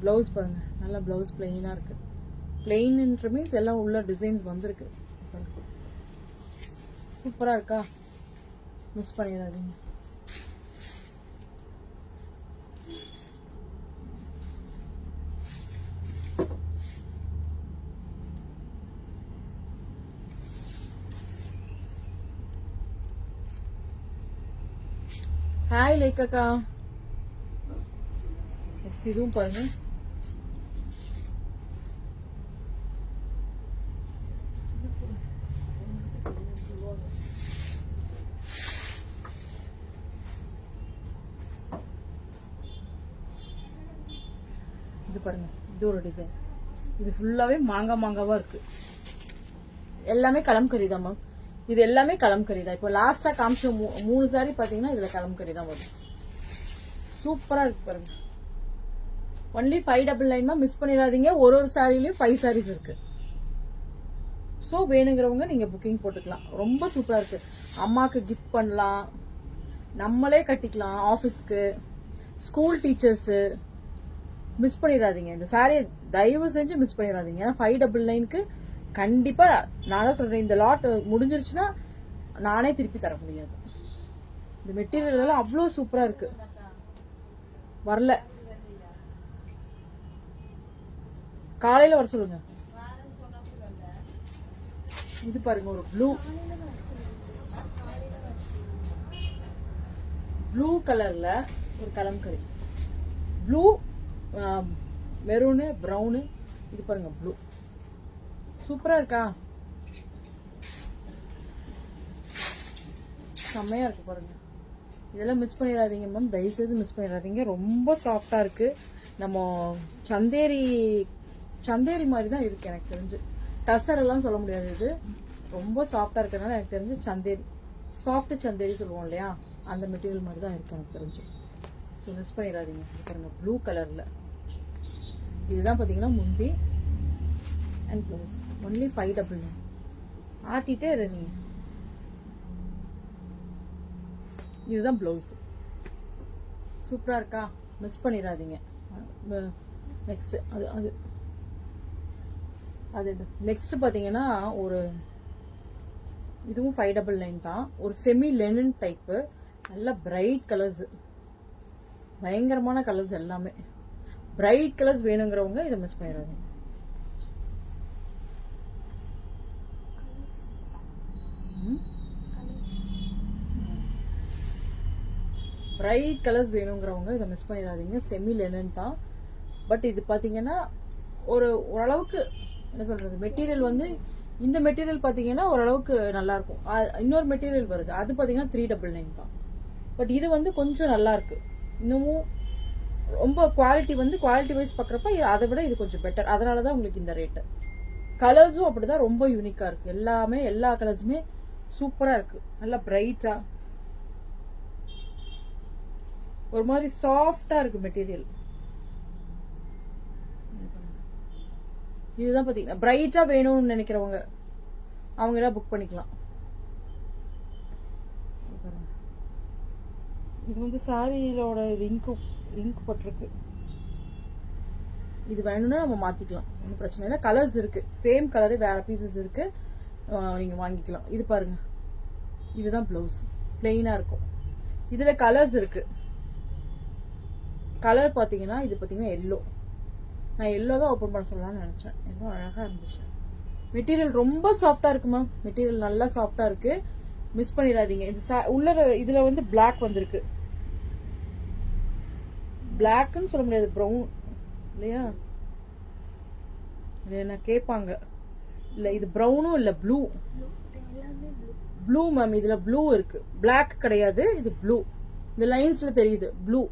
பிளவுஸ் பாருங்க, நல்லா பிளவுஸ் பிளெயினா இருக்கு. பிளெயின்ன்ற மீன்ஸ் எல்லாம் உள்ள டிசைன்ஸ் வந்திருக்கு. சூப்பரா இருக்கா? மிஸ் பண்ணிடாதீங்க. ஹாய் லேக்கா. இதுவும் பாருங்க, இது பாருங்க, இது ஒரு டிசைன். இது ஃபுல்லாவே மாங்காவா இருக்கு. எல்லாமே கலம்கரி தான் மேம். இது எல்லாமே கலம்கரி தான். இப்போ லாஸ்டா காமிச்ச 3 சாரி பாத்தீங்கன்னா இதுல கலம்கரி தான் வரும். சூப்பரா இருக்கு பாருங்க. ஒன்லி 599 மிஸ் பண்ணிடாதீங்க. ஒரு ஒரு சாரிலயும் 5 சாரீஸ் இருக்கு. சோ வேணுங்கிறவங்க நீங்க புக்கிங் போட்டுக்கலாம். ரொம்ப சூப்பரா இருக்கு. அம்மாக்கு கிஃப்ட் பண்ணலாம், நம்மளே கட்டிக்கலாம், ஆபீஸ்க்கு, ஸ்கூல் டீச்சர்ஸ். மிஸ் பண்ணிடாதீங்க இந்த சாரியை, தயவு செஞ்சு மிஸ் பண்ணிடாதீங்க. 599க்கு கண்டிப்பா நான் தான் சொல்றேன், இந்த லாட் முடிஞ்சிருச்சுன்னா நானே திருப்பி தர முடியாது. இந்த மெட்டீரியல் எல்லாம் அவ்வளவு சூப்பரா இருக்கு. வரல, காலையில வர சொல்லுங்க. இது பாருங்க, ஒரு ப்ளூ கலர்ல ஒரு கலம்கரி. Blue, maroon, brown. இது பாருங்க ப்ளூ. சூப்பரா இருக்கா? செம்மையா இருக்கு பாருங்க. இதெல்லாம் மிஸ் பண்ணிடாதீங்க மேம், தயவு செய்து மிஸ் பண்ணிடாதீங்க. ரொம்ப சாஃப்டா இருக்கு. நம்ம சந்தேரி மாதிரி தான் இருக்கு எனக்கு தெரிஞ்சு. டசர் எல்லாம் சொல்ல முடியாது. இது ரொம்ப சாஃப்டா இருக்கிறதுனால எனக்கு தெரிஞ்சு சந்தேரி, சாஃப்ட் சந்தேரி சொல்லுவோம் இல்லையா, அந்த மெட்டீரியல் மாதிரி தான் இருக்கு எனக்கு தெரிஞ்சு. ஸோ மிஸ் பண்ணிடாதீங்க. பாருங்க ப்ளூ கலர்ல. இதுதான் பாத்தீங்கன்னா முந்தி அண்ட் ப்ளவுஸ். ஒன்லி 599. ஆட்டிட்டே நீ. இதுதான் பிளவுஸ். சூப்பரா இருக்கா? மிஸ் பண்ணிடாதீங்க. நெக்ஸ்ட் அது நெக்ஸ்ட் பாத்தீங்கன்னா ஒரு இதுவும் 599 தான். ஒரு செமி லெனின் டைப், நல்ல பிரைட் கலர்ஸ், பயங்கரமான கலர்ஸ், எல்லாமே பிரைட் கலர்ஸ். வேணுங்கிறவங்க இதை மிஸ் பண்ணிடாதீங்க. பிரைட் கலர்ஸ் வேணுங்கிறவங்க இதை மிஸ் பண்ணிடாதீங்க. செமி லெனன் தான். பட் இது பாத்தீங்கன்னா ஓரளவுக்கு என்ன சொல்றது, மெட்டீரியல் வந்து இந்த மெட்டீரியல் பாத்தீங்கன்னா ஓரளவுக்கு நல்லா இருக்கும். இன்னொரு மெட்டீரியல் வருது, அது பாத்தீங்கன்னா 399 தான். பட் இது வந்து கொஞ்சம் நல்லா இருக்கு. இன்னமும் ரொம்ப குவாலிட்டி வைஸ் பாக்குறப்ப அதை விட இது கொஞ்சம் பெட்டர். அதனாலதான் உங்களுக்கு இந்த ரேட்டு. கலர்ஸும் அப்படிதான் ரொம்ப யூனிக்கா இருக்கு. எல்லா கலர்ஸுமே சூப்பரா இருக்கு. நல்லா பிரைட்டா. ஒரு மாதிரி சாஃப்டா இருக்கு மெட்டீரியல். இதுதான் பாத்தீங்கன்னா பிரைட்டா வேணும்னு நினைக்கிறவங்க அவங்க எல்லாம் புக் பண்ணிக்கலாம். இது வந்து சாரியோட லிங்க் போட்டிருக்கு. இது வேணும்னா நம்ம மாத்திக்கலாம், ஒன்றும் பிரச்சனை இல்லை. கலர்ஸ் இருக்கு, சேம் கலரு வேற பீசஸ் இருக்கு, நீங்க வாங்கிக்கலாம். இது பாருங்க, இதுதான் பிளவுஸ், பிளெயினா இருக்கும். இதுல கலர்ஸ் இருக்கு. கலர் பாத்தீங்கன்னா இது பாத்தீங்கன்னா எல்லோ. நான் எல்லோ தான் ஓப்பன் பண்ண சொல்லலாம்னு நினைச்சேன். எல்லோ அழகா இருந்துச்சு. மெட்டீரியல் ரொம்ப சாஃப்டா இருக்கு மேம். மெட்டீரியல் நல்லா சாஃப்டா இருக்கு, மிஸ் பண்ணிடாதீங்க. இது உள்ள இதுல வந்து பிளாக் வந்திருக்கு. பிளாக்னு சொல்ல முடியாது, ப்ரௌன் இல்லையா? இல்லையா கேட்பாங்க. இல்ல இது ப்ரௌனும் இல்ல ப்ளூ. ப்ளூ மேம், இதுல ப்ளூ இருக்கு, பிளாக் கிடையாது. இது ப்ளூ, இந்த லைன்ஸ்ல தெரியுது ப்ளூ.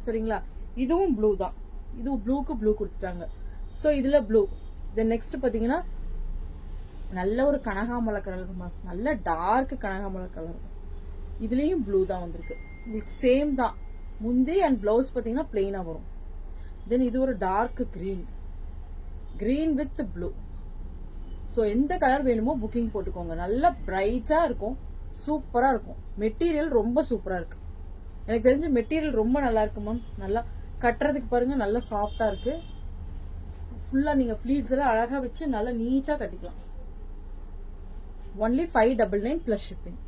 சரிங்களா? இதுவும் ப்ளூ தான். இதுவும் ப்ளூக்கு ப்ளூ கொடுத்துட்டாங்க. ஸோ இதுல ப்ளூ. தென் நெக்ஸ்ட் பாத்தீங்கன்னா நல்ல ஒரு கனகாமலை கலர் மேம், நல்ல டார்க் கனகாமலை கலர். இதுலயும் ப்ளூ தான் வந்திருக்கு. உங்களுக்கு சேம் தான். முந்தி அண்ட் பிளவுஸ் பாத்தீங்கன்னா பிளெயினா வரும். தென் இது ஒரு dark green with blue. So எந்த கலர் வேணுமோ புக்கிங் போட்டுக்கோங்க. நல்லா பிரைட்டா இருக்கும், சூப்பரா இருக்கும். மெட்டீரியல் ரொம்ப சூப்பரா இருக்கு. எனக்கு தெரிஞ்ச மெட்டீரியல் ரொம்ப நல்லா இருக்கு மேம். நல்லா கட்டுறதுக்கு பாருங்க, நல்லா சாஃப்டா இருக்கு. ஃபுல்லா நீங்க ஃபிளீட்ஸ் எல்லாம் அழகா வச்சு நல்லா நீட்டா கட்டிக்கலாம். Only 599 plus shipping.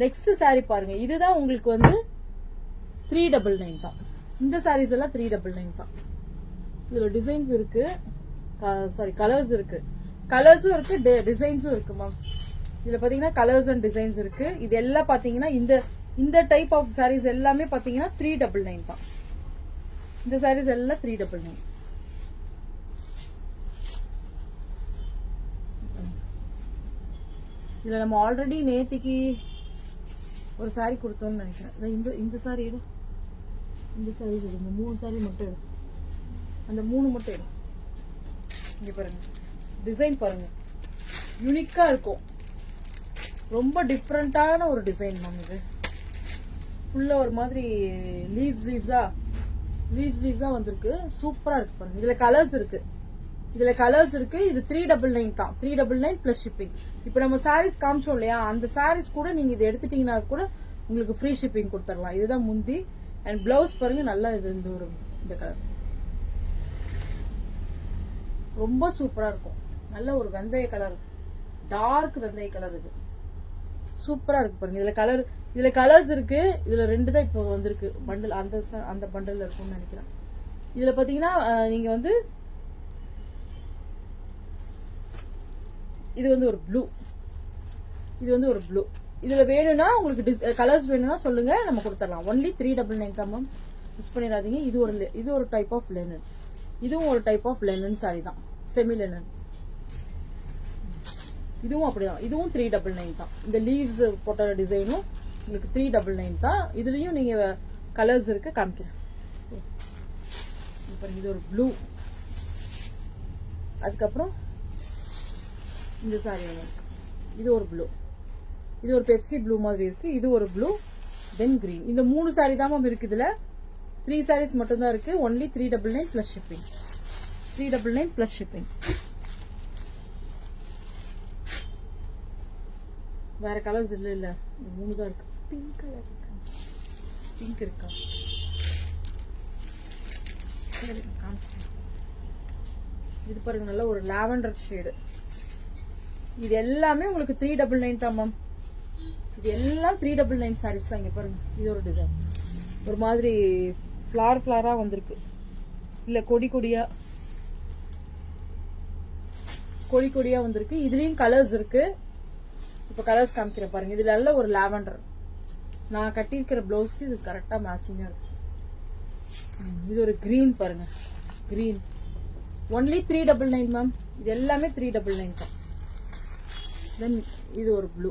Next sorry பாருங்க, இதுதான் உங்களுக்கு வந்து 399 தான். இந்த சாரீஸ் எல்லாம் 399 தான். இதுல டிசைன்ஸ் இருக்கு, சாரி கலர்ஸ் இருக்கு. கலர்ஸும் இருக்கு, டிசைன்ஸும் இருக்கு மேம். இதுல பாத்தீங்கன்னா கலர்ஸ் அண்ட் டிசைன்ஸ் இருக்கு. இது எல்லாம் பாத்தீங்கன்னா இந்த டைப் ஆஃப் சாரீஸ் எல்லாமே பாத்தீங்கன்னா 399 தான். இந்த சாரீஸ் எல்லாம் 399. இதுல நம்ம ஆல்ரெடி நேத்திக்கு ஒரு சாரி கொடுத்தோம்னு நினைக்கிறேன். இந்த சாரி எடு, இந்த சாரி எடு, இந்த 3 சாரி மட்டும் எடு, அந்த 3 மட்டும் எடு. இங்க பாருங்க, டிசைன் பாருங்க, யூனிக்கா இருக்கும். ரொம்ப டிஃப்ரெண்டான ஒரு டிசைன் மேம். இது ஃபுல்லா ஒரு மாதிரி லீவ்ஸா வந்திருக்கு. சூப்பரா இருக்கு பாருங்க. இதுல கலர்ஸ் இருக்கு, இது 399 தான். 399 பிளஸ் ஷிப்பிங். இப்போ நம்ம சாரீஸ் காமிச்சோம் இல்லையா, அந்த சாரீஸ் கூட நீங்க இதை எடுத்துட்டீங்கன்னா கூட உங்களுக்கு ஃப்ரீ ஷிப்பிங் கொடுத்துடலாம். இதுதான் முந்தி. அண்ட் பிளவுஸ் பாருங்க, நல்லா இந்த கலர் ரொம்ப சூப்பரா இருக்கும். நல்ல ஒரு வெந்தய கலர், டார்க் வெந்தய கலர். இது சூப்பரா இருக்கு பாருங்க. இதுல கலர்ஸ் இருக்கு. இதுல 2 தான் இப்போ வந்திருக்கு பண்டில். அந்த பண்டில் இருக்கும்னு நினைக்கிறேன். இதுல பாத்தீங்கன்னா நீங்க வந்து இது வந்து ஒரு ப்ளூ. இதுல வேணும்னா உங்களுக்கு கலர்ஸ் வேணும்னா சொல்லுங்க, நம்ம கொடுத்துடலாம். ஒன்லி 399 தான் மேம், மிஸ் பண்ணிடாதீங்க. இது ஒரு டைப் ஆஃப் லெனன். இதுவும் ஒரு டைப் ஆஃப் லெனன் சாரி தான், செமி லெனன். இதுவும் அப்படிதான், இதுவும் 399 தான். இந்த லீவ்ஸ் போட்ட டிசைனும் உங்களுக்கு 399 தான். இதுலயும் நீங்க கலர்ஸ் இருக்கு, காமிக்கிறேன். இது ஒரு ப்ளூ. அதுக்கப்புறம் இந்த சாரி இது ஒரு ப்ளூ. இது ஒரு பெப்சி ப்ளூ மாதிரி இருக்கு. இது ஒரு ப்ளூ, தென் கிரீன். இந்த 3 சாரி தான் மேம் இருக்கு. இதுல 3 சாரீஸ் மட்டும் தான் இருக்கு. Only 399 plus shipping. 399 plus shipping. வேற கலர்ஸ் இல்ல. இந்த 3 தான் இருக்கு. பிங்க் கலர் இருக்கா? பிங்க் இருக்கா? இது பாருங்க, நல்ல ஒரு லாவெண்டர் ஷேடு. இது எல்லாமே உங்களுக்கு 399 தான் மேம். இது எல்லாம் 399 சாரீஸ் தான். இங்க பாருங்க, இது ஒரு டிசைன், ஒரு மாதிரி ஃபிளாரா வந்திருக்கு. இல்ல கொடி கொடியா வந்திருக்கு. இதுலயும் கலர்ஸ் இருக்கு. இப்ப கலர்ஸ் காமிக்கிறேன் பாருங்க. இதுல நல்ல ஒரு லாவெண்டர். நான் கட்டியிருக்கிற பிளவுஸ்க்கு இது கரெக்டா மேட்சிங்கா இருக்கு. இது ஒரு கிரீன் பாருங்க, கிரீன். Only 399 ma'am. இது எல்லாமே 399 தான். தென் இது ஒரு ப்ளூ.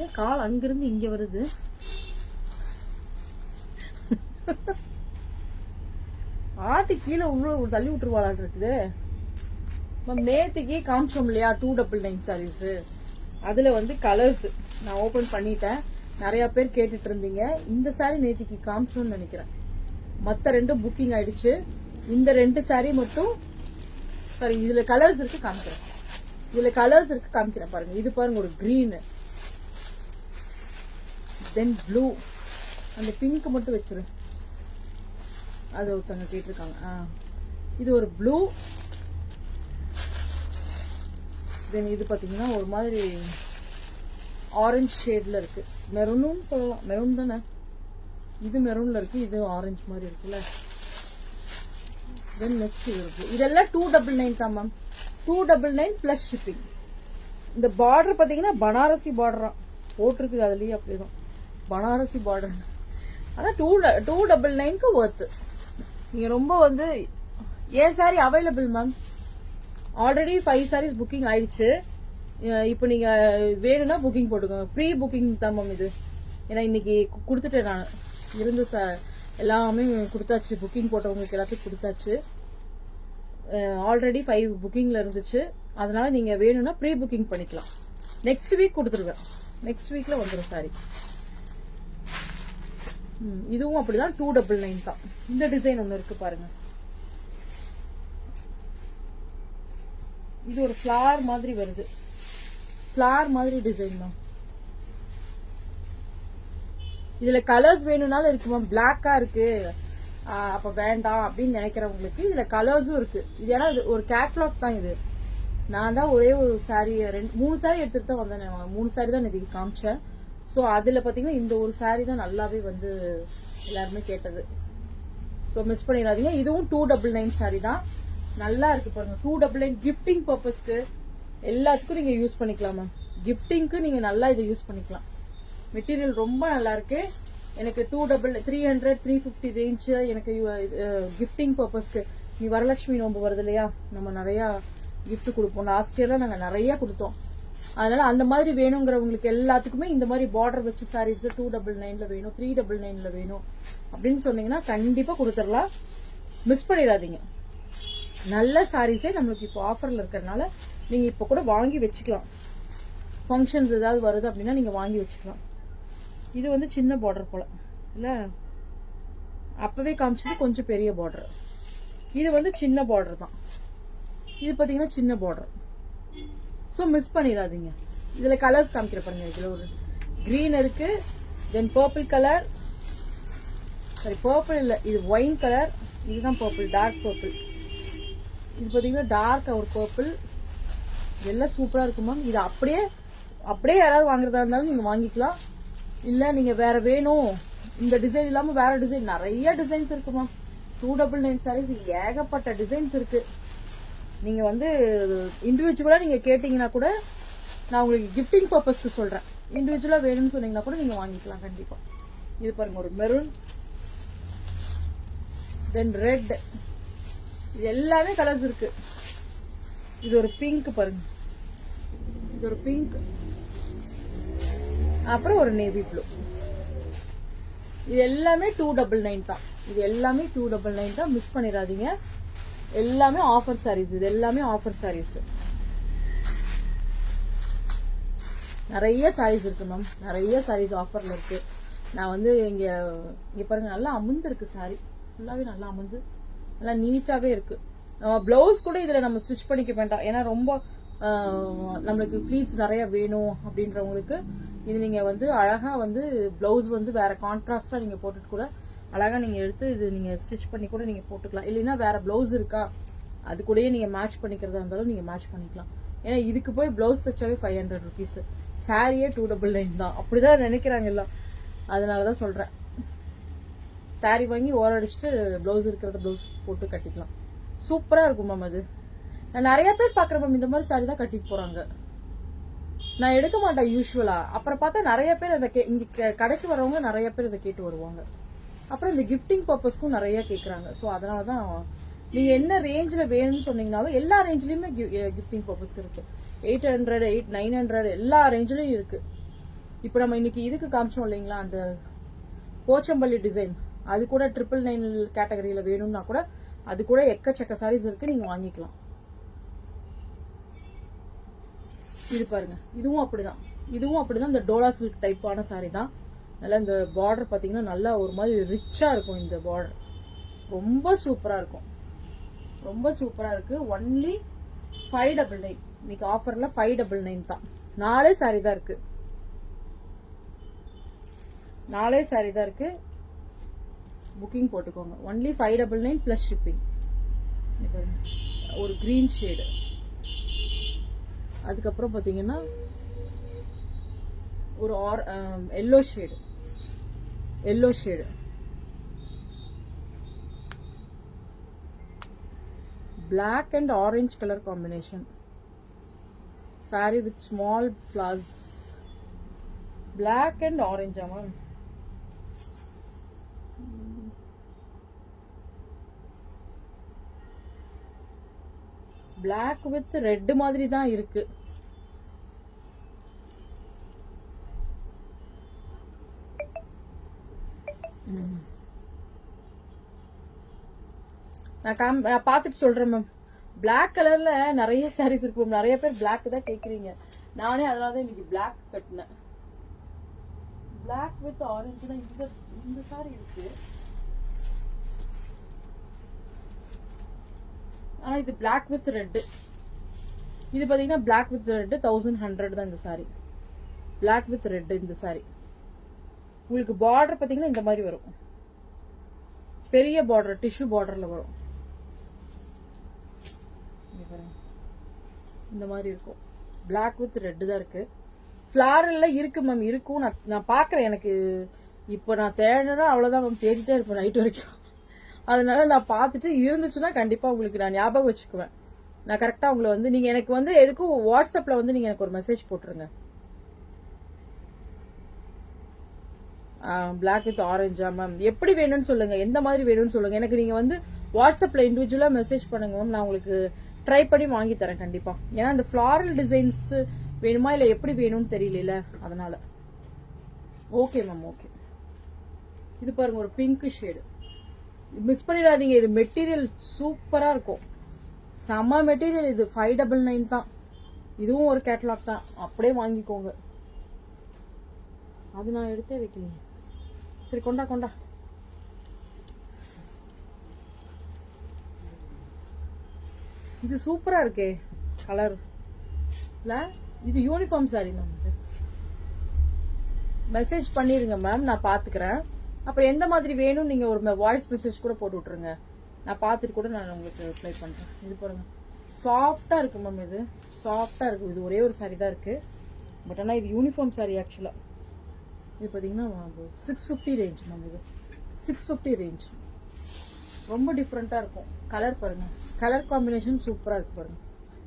ஏன் கால் அங்கிருந்து இங்க வருது? ஆட்டி கீழே உள்ள தள்ளி விட்டுருவாளான் இருக்குது மேம். நேத்துக்கே காமிச்சோம் இல்லையா 299 சாரீஸ். அதுல வந்து கலர்ஸ் நான் ஓபன் பண்ணிட்டேன். நிறைய பேர் கேட்டுட்டு இருந்தீங்க. இந்த saree நேத்திக்கு காமிச்சோன்னு நினைக்கிறேன். மத்த ரெண்டும் புக்கிங் ஆயிடுச்சு. இந்த 2 saree மட்டும் சாரி, இதுல கலர்ஸ் இருக்கு காமிக்கிறேன். இதுல கலர்ஸ் இருக்கு காமிக்கிறேன் பாருங்க. இது பாருங்க, ஒரு கிரீன், தென் ப்ளூ, அந்த பிங்க் மட்டும் வச்சிரு. அது ஒருத்தவங்க கேட்டிருக்காங்க. இது ஒரு ப்ளூ, தென் இது பாத்தீங்கன்னா ஒரு மாதிரி ஆரஞ்சு ஷேட்ல இருக்கு. மெரூனும் சொல்லலாம், மெரூன் தானே. இது மெரூன்ல இருக்கு, இது ஆரஞ்சு மாதிரி இருக்குல்ல. தென் நெக்ஸ்ட் இது இருக்கு. இதெல்லாம் 299 தான் மேம். 299 plus shipping. இந்த பார்டர் பாத்தீங்கன்னா பனாரசி பார்டரா போட்டிருக்கு. அதுலயே அப்படிதான் பனாரசி பார்டர். ஆனா 299க்கு ஒர்த். நீங்க ரொம்ப வந்து ஏன் sari available ma'am. Already 5 saris booking ஆயிடுச்சு. இப்போ நீங்க வேணும்னா புக்கிங் போட்டுக்கோங்க. ப்ரீ புக்கிங் தான் மேம் இது. ஏன்னா இன்னைக்கு கொடுத்துட்டேன் நான். இருந்த எல்லாமே கொடுத்தாச்சு. புக்கிங் போட்டவங்களுக்கு எல்லாத்துக்கும் கொடுத்தாச்சு. ஆல்ரெடி 5 புக்கிங்ல இருந்துச்சு. அதனால நீங்க வேணும்னா ப்ரீ புக்கிங் பண்ணிக்கலாம். நெக்ஸ்ட் வீக் கொடுத்துருவேன். நெக்ஸ்ட் வீக்ல வந்துடும் சாரி. இதுவும் அப்படிதான் 299 தான். இந்த டிசைன் ஒண்ணு இருக்கு பாருங்க. இது ஒரு ஃபிளவர் மாதிரி வருது. ஃபிளவர் மாதிரி டிசைன் தான். இதுல கலர்ஸ் வேணும்னாலும் இருக்கு மேம். பிளாக்கா இருக்கு அப்ப வேண்டாம் அப்படின்னு நினைக்கிறவங்களுக்கு இதுல கலர்ஸும் இருக்கு. இது ஏன்னா ஒரு கேட்லாக் தான் இது. நான் தான் ஒரே ஒரு சாரி 3 சாரி எடுத்துட்டு தான் வந்தேன். 3 சாரி தான் இதுக்கு காமிச்சேன். ஸோ அதுல பாத்தீங்கன்னா இந்த ஒரு சாரி தான் நல்லாவே வந்து எல்லாருமே கேட்டது. ஸோ மிஸ் பண்ணிடாதீங்க. இதுவும் 299 சாரி தான். நல்லா இருக்கு பாருங்க. 299 கிஃப்டிங் பர்பஸ்க்கு எல்லாத்துக்கும் நீங்க யூஸ் பண்ணிக்கலாம் மேம். கிஃப்டிங்க்கு நீங்க நல்லா இதை யூஸ் பண்ணிக்கலாம். மெட்டீரியல் ரொம்ப நல்லா இருக்கு. எனக்கு 300 350 ரேஞ்ச் எனக்கு கிஃப்டிங் பர்பஸ்க்கு. நீ வரலட்சுமி நோம்பு வருது இல்லையா, நம்ம நிறைய கிஃப்ட் கொடுப்போம். லாஸ்ட் இயர்ல நாங்க நிறைய கொடுத்தோம். அதனால அந்த மாதிரி வேணுங்கிறவங்களுக்கு எல்லாத்துக்குமே இந்த மாதிரி பார்டர் வச்ச சாரீஸ் 299ல வேணும், 399ல வேணும் அப்படின்னு சொன்னீங்கன்னா கண்டிப்பா கொடுத்துடலாம். மிஸ் பண்ணிடாதீங்க. நல்ல சாரீஸே நம்மளுக்கு இப்போ ஆஃபர்ல இருக்கிறதுனால நீங்க இப்ப கூட வாங்கி வச்சுக்கலாம். ஃபங்க்ஷன்ஸ் ஏதாவது வருது அப்படின்னா நீங்க வாங்கி வச்சுக்கலாம். இது வந்து சின்ன பார்டர் போல இல்ல, அப்பவே காமிச்சது கொஞ்சம் பெரிய பார்டர். இது வந்து சின்ன பார்டர் தான். இது பாத்தீங்கன்னா சின்ன பார்டர். ஸோ மிஸ் பண்ணிடாதீங்க. இதுல கலர்ஸ் காமிக்கிற பாருங்க. இதுல ஒரு கிரீன் இருக்கு, தென் பர்பிள் கலர், சாரி பர்பிள் இல்ல, இது ஒயின் கலர். இதுதான் பர்பிள், டார்க் பர்பிள். இது பாத்தீங்கன்னா டார்க் ஒரு பர்பிள். எல்லாம் சூப்பரா இருக்குமா. இது அப்படியே அப்படியே யாராவது வாங்குறதா இருந்தாலும் நீங்க வாங்கிக்கலாம். இல்ல நீங்க வேற வேணும், இந்த டிசைன் இல்லாம வேற டிசைன், நிறைய டிசைன்ஸ் இருக்குமா. 299 சாரீஸ் ஏகப்பட்ட டிசைன்ஸ் இருக்கு. நீங்க வந்து இண்டிவிஜுவலா நீங்க கேட்டீங்கன்னா கூட நான் உங்களுக்கு கிஃப்டிங் பர்பஸ்க்கு சொல்றேன். இண்டிவிஜுவலா வேணும்னு சொன்னீங்கன்னா கூட நீங்க வாங்கிக்கலாம் கண்டிப்பா. இது பாருங்க, ஒரு மெரூன், தென் ரெட், இது எல்லாமே கலர்ஸ் இருக்கு. இது ஒரு பிங்க் பாருங்க, இது ஒரு பிங்க், அப்புறம் ஒரு நேவி ப்ளூ. இது எல்லாமே 299 தான். இது எல்லாமே 299 தான். மிஸ் பண்ணிடாதீங்க. எல்லாமே ஆஃபர் சாரீஸ். இது எல்லாமே ஆஃபர் சாரீஸ். நிறைய சாரீஸ் இருக்கு மேம். நிறைய சாரீஸ் ஆஃபர்ல இருக்கு. நான் வந்து இங்க பாருங்க, நல்லா அமுந்து இருக்கு சாரி. ஃபுல்லாவே நல்லா அமுந்து நல்லா நீட்டாவே இருக்கு. நம்ம பிளவுஸ் கூட இதுல நம்ம ஸ்டிச் பண்ணிக்க வேண்டாம். ஏன்னா ரொம்ப நம்மளுக்கு ஃபிளீட்ஸ் நிறைய வேணும் அப்படின்றவங்களுக்கு இது நீங்க வந்து அழகா வந்து பிளவுஸ் வந்து வேற கான்ட்ராஸ்டா நீங்க போட்டுட்டு கூட அழகா நீங்க எடுத்து இது நீங்க ஸ்டிச் பண்ணி கூட நீங்க போட்டுக்கலாம். இல்லைன்னா வேற பிளவுஸ் இருக்கா அது கூடயே நீங்க மேட்ச் பண்ணிக்கிறதா இருந்தாலும் நீங்க மேட்ச் பண்ணிக்கலாம். ஏன்னா இதுக்கு போய் பிளவுஸ் தைச்சாவே 500 ருபீஸ், சாரியே 299 தான். அப்படிதான் நினைக்கிறாங்க எல்லாம். அதனாலதான் சொல்றேன், சாரி வாங்கி ஓரடிச்சுட்டு பிளவுஸ் இருக்கிறத பிளவுஸ் போட்டு கட்டிக்கலாம். சூப்பரா இருக்கும் மேம். அது நான் நிறைய பேர் பாக்குறேன் மேம், இந்த மாதிரி சாரி தான் கட்டிட்டு போறாங்க. நான் எடுக்க மாட்டேன் யூஸ்வலா. அப்புறம் பார்த்தா நிறைய பேர் அதை இங்க கடைக்கு வரவங்க நிறைய பேர் இதை கேட்டு வருவாங்க. அப்புறம் இந்த கிஃப்டிங் பர்பஸ்க்கும் நிறைய கேக்குறாங்க. ஸோ அதனாலதான் நீங்க என்ன ரேஞ்சில வேணும்னு சொன்னீங்கனாலும் எல்லா ரேஞ்சிலயுமே கிஃப்டிங் பர்பஸ்க்கு இருக்கு. 800, 900 எல்லா ரேஞ்சிலயும் இருக்கு. இப்போ நம்ம இன்னைக்கு இதுக்கு காமிச்சோம் இல்லைங்களா, அந்த போச்சம்பள்ளி டிசைன், அது கூட 999 கேட்டகரியில வேணும்னா கூட அது கூட எக்கச்சக்க சாரீஸ் இருக்கு, நீங்க வாங்கிக்கலாம். இது பாருங்க, இதுவும் அப்படிதான், இதுவும் அப்படிதான். இந்த டோலா சில்க் டைப்பான சாரி தான். நல்லா இந்த பார்டர் பாத்தீங்கன்னா நல்லா ஒரு மாதிரி ரிச்சா இருக்கும். இந்த பார்டர் ரொம்ப சூப்பரா இருக்கும், ரொம்ப சூப்பரா இருக்கு. ஒன்லி 599. இன்னைக்கு ஆஃபர்ல 599 தான். 4 சாரி தான் இருக்கு, 4 சாரி தான் இருக்கு. புக்கிங் போட்டுக்கோங்க. Only 599 plus shipping. ஒரு கிரீன் ஷேடு, அதுக்கப்புறம் பாத்தீங்கன்னா ஒரு yellow shade, yellow shade, black and orange color combination. Saree with small flowers. Black and orange, ma'am. Black with red மாதிரி தான் இருக்கு. நான் பார்த்துட்டு சொல்றேன் மேம். பிளாக் கலர்ல நிறைய சாரீஸ் இருக்கு மேம். நிறைய பேர் பிளாக் தான் கேக்குறீங்க. நானே அதனாலதான் இன்னைக்கு பிளாக் கட்டினேன். பிளாக் வித் ஆரஞ்சு தான் இந்த சாரி இருக்கு. ஆனா இது பிளாக் வித் ரெட். இது பாத்தீங்கன்னா பிளாக் வித் ரெட் 1100 தான் இந்த சாரி. பிளாக் வித் ரெட் இந்த சாரி. உங்களுக்கு பார்டர் பாத்தீங்கன்னா இந்த மாதிரி வரும், பெரிய பார்டர், டிஷ்யூ பார்டர்ல வரும். இந்த மாதிரி இருக்கும். பிளாக் வித் ரெட் தான் இருக்கு. ஃபிளாரல்ல இருக்கு மேம், இருக்கும். நான் பாக்குறேன். எனக்கு இப்போ நான் தேடினா அவ்வளவுதான் மேம், தேடிட்டே இருப்பேன் நைட் வரைக்கும். அதனால நான் பார்த்துட்டு இருந்துச்சுன்னா கண்டிப்பா உங்களுக்கு நான் ஞாபகம் வச்சுக்குவேன். நான் கரெக்டா உங்களை வந்து நீங்க எனக்கு வந்து எதுக்கும் வாட்ஸ்அப்ல வந்து நீங்க எனக்கு ஒரு மெசேஜ் போட்டுருங்க. பிளாக் வித் ஆரஞ்சா மேம், எப்படி வேணும்னு சொல்லுங்க, எந்த மாதிரி வேணும்னு சொல்லுங்க. எனக்கு நீங்க வந்து வாட்ஸ்அப்ல இண்டிவிஜுவலா மெசேஜ் பண்ணுங்க மேம். நான் உங்களுக்கு ட்ரை பண்ணி வாங்கி தரேன் கண்டிப்பா. ஏன்னா இந்த ஃபிளாரல் டிசைன்ஸ் வேணுமா இல்ல எப்படி வேணும்னு தெரியல, அதனால. Okay ma'am, okay. இது பாருங்க, ஒரு பிங்க் ஷேடு. மிஸ் பண்ணிடாதீங்க. இது மெட்டீரியல் சூப்பரா இருக்கும், செம்ம மெட்டீரியல். இது 599 தான். இதுவும் ஒரு கேட்டலாக் தான், அப்படியே வாங்கிக்கோங்க. அது நான் எடுத்தே வைக்கலையே. சரி, கொண்டா கொண்டா. இது சூப்பரா இருக்கே கலர். இது யூனிஃபார்ம் சாரி மேம். மெசேஜ் பண்ணிருங்க மேம், நான் பாத்துக்கிறேன். அப்புறம் எந்த மாதிரி வேணும் நீங்க ஒரு வாய்ஸ் மெசேஜ் கூட போட்டு விட்டுருங்க. நான் பார்த்துட்டு கூட நான் உங்களுக்கு ரிப்ளை பண்றேன். இது பாருங்க, சாஃப்டா இருக்கு மேம். இது சாஃப்டா இருக்கு. இது ஒரே ஒரு சாரி தான் இருக்கு, பட் ஆனா இது யூனிஃபார்ம் சாரி ஆக்சுவலா. இது பாத்தீங்கன்னா 650 ரேஞ்ச் மேம். இது 650 ரேஞ்ச். ரொம்ப டிஃப்ரெண்டா இருக்கும். கலர் பாருங்க, கலர் காம்பினேஷன் சூப்பரா இருக்கு பாருங்க.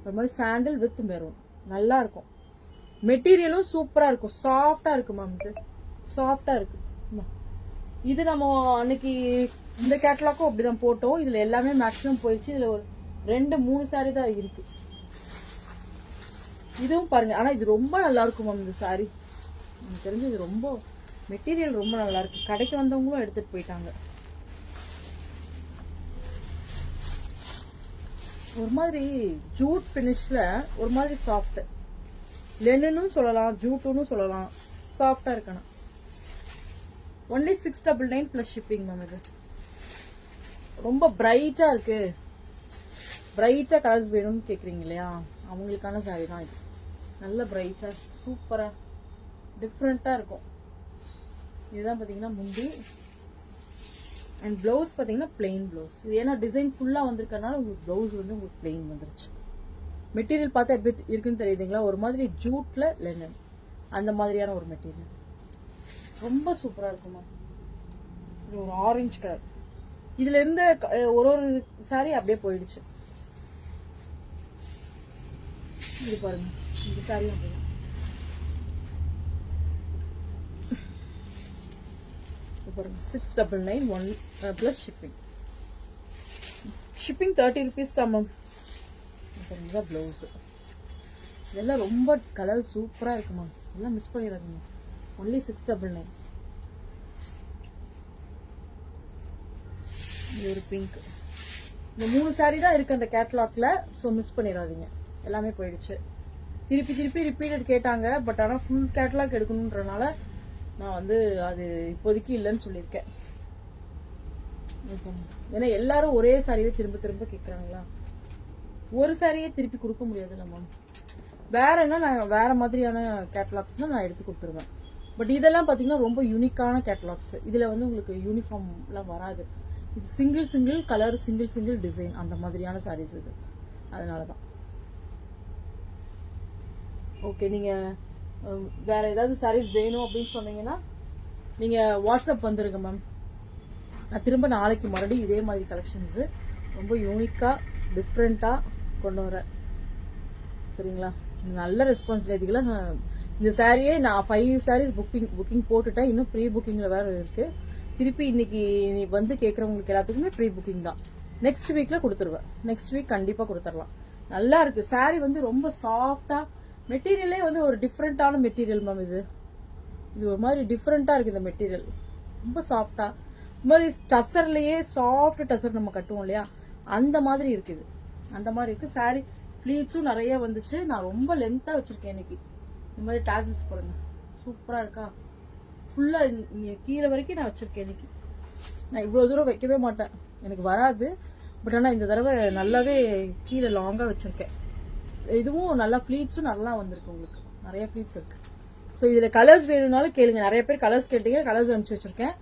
ஒரு மாதிரி சாண்டில் வித் மெரூன், நல்லா இருக்கும். மெட்டீரியலும் சூப்பரா இருக்கும், சாஃப்டா இருக்கு மேம். இது சாஃப்டா இருக்கு. இது நம்ம அன்னைக்கு இந்த கேட்டலாக்கும் அப்படிதான் போட்டோம். இதுல எல்லாமே மேக்ஸிமம் போயிடுச்சு. இதுல ஒரு 2-3 சாரி தான் இருக்கு. இதுவும் பாருங்க. ஆனா இது ரொம்ப நல்லா இருக்கும் மேம். இந்த சாரி எனக்கு தெரிஞ்சு இது ரொம்ப மெட்டீரியல் ரொம்ப நல்லா இருக்கு. கடைக்கு வந்தவங்களும் எடுத்துட்டு போயிட்டாங்க. ஒரு மாதிரி ஜூட் பினிஷ்ல ஒரு மாதிரி சாஃப்ட், லெனினும் சொல்லலாம், ஜூட்டுன்னு சொல்லலாம். சாஃப்டா இருக்கணும். Only 699 plus shipping ma'am. இது ரொம்ப பிரைட்டா இருக்கு. பிரைட்டா கலர்ஸ் வேணும்னு கேக்குறீங்க இல்லையா, அவங்களுக்கான சாரி தான் இது. நல்ல பிரைட்டா சூப்பரா டிஃப்ரெண்டா இருக்கும். இதுதான் பாத்தீங்கன்னா முந்தி. அண்ட் பிளவுஸ் பாத்தீங்கன்னா பிளெயின் பிளவுஸ். இது ஏன்னா டிசைன் ஃபுல்லா வந்திருக்கனால உங்களுக்கு பிளவுஸ் வந்து உங்களுக்கு பிளெயின் வந்துருச்சு. மெட்டீரியல் பார்த்தா எப்படி இருக்குன்னு தெரியுதுங்களா, ஒரு மாதிரி ஜூட்ல லெனன் அந்த மாதிரியான ஒரு மெட்டீரியல். ரொம்ப சூப்பரா இருக்குமா. இது ஒரு ஆரஞ்சு கலர். இதுல இருந்த ஒரு சாரி அப்படியே போயிடுச்சு. இது பாருங்க, இந்த சாரியும் போயிடும். பாருங்க 699 only plus shipping. Shipping 30 rupees தான் மேம். பாருங்க பிளவுஸ். இதெல்லாம் ரொம்ப கலர் சூப்பரா இருக்கு மேம். எல்லாம் மிஸ் பண்ணிடாதீங்க. ஒன்லி 699. இது ஒரு பிங்க். இந்த 3 சாரி தான் இருக்கு அந்த கேட்டலாக்ல, ஸோ மிஸ் பண்ணிடாதீங்க. எல்லாமே போயிடுச்சு. திருப்பி திருப்பி ரிப்பீட்டட் கேட்டாங்க. பட் ஆனால் ஃபுல் கேட்டலாக் எடுக்கணுன்றனால நான் வந்து அது இப்போதைக்கு இல்லைன்னு சொல்லியிருக்கேன். ஏன்னா எல்லாரும் ஒரே சாரியே திரும்ப திரும்ப கேட்குறாங்களா, ஒரு சாரியே திருப்பி கொடுக்க முடியாதுல்ல மேம். வேறன்னா நான் வேற மாதிரியான கேட்டலாக்ஸ்னா நான் எடுத்து கொடுத்துருவேன். பட் இதெல்லாம் பார்த்தீங்கன்னா ரொம்ப யூனிக்கான கேட்டலாக்ஸ். இதில் வந்து உங்களுக்கு யூனிஃபார்ம்லாம் வராது. இது single single colour, single single design, அந்த மாதிரியான சாரீஸ் இது. அதனால தான். ஓகே, நீங்கள் வேற ஏதாவது சாரீஸ் வேணும் அப்படின்னு சொன்னீங்கன்னா நீங்கள் வாட்ஸ்அப் வந்துருங்க மேம். நான் திரும்ப நாளைக்கு மறுபடியும் இதே மாதிரி கலெக்ஷன்ஸு ரொம்ப யூனிக்காக டிஃப்ரெண்ட்டாக கொண்டு வரேன். சரிங்களா? நல்ல ரெஸ்பான்ஸ். இதுக்கெல்லாம் இந்த சாரியே நான் 5 சாரீஸ் புக்கிங் போட்டுட்டேன். இன்னும் ப்ரீ புக்கிங்கில் வேறு இருக்குது. திருப்பி இன்னைக்கு நீ வந்து கேட்குறவங்களுக்கு எல்லாத்துக்குமே ப்ரீ புக்கிங் தான். நெக்ஸ்ட் வீக்கில் கொடுத்துருவேன். நெக்ஸ்ட் வீக் கண்டிப்பாக கொடுத்துடலாம். நல்லா இருக்கு சாரி வந்து ரொம்ப சாஃப்டாக. மெட்டீரியலே வந்து ஒரு டிஃப்ரெண்ட்டான மெட்டீரியல் மேம். இது ஒரு மாதிரி டிஃப்ரெண்ட்டாக இருக்குது இந்த மெட்டீரியல். ரொம்ப சாஃப்டாக, இந்த மாதிரி டசர்லேயே சாஃப்ட் டசர் நம்ம கட்டுவோம் இல்லையா, அந்த மாதிரி இருக்குது. அந்த மாதிரி இருக்குது சாரி. ஃப்ளீட்ஸும் நிறைய வந்துச்சு. நான் ரொம்ப லென்த்தாக வச்சுருக்கேன் இன்னைக்கு. இந்த மாதிரி டாசல்ஸ் பாருங்க, சூப்பராக இருக்கா. ஃபுல்லாக கீழே வரைக்கும் நான் வச்சுருக்கேன் இன்னைக்கு. நான் இவ்வளோ தூரம் வைக்கவே மாட்டேன், எனக்கு வராது. பட் ஆனால் இந்த தடவை நல்லாவே கீழே லாங்காக வச்சுருக்கேன். இதுவும் நல்லா ஃப்ளீட்ஸும் நல்லா வந்திருக்கு. உங்களுக்கு நிறைய ஃப்ளீட்ஸ் இருக்கு. ஸோ இதில் கலர்ஸ் வேணும்னாலும் கேளுங்க. நிறைய பேர் கலர்ஸ் கேட்டீங்க, கலர்ஸ் அனுப்பிச்சு வச்சிருக்கேன்.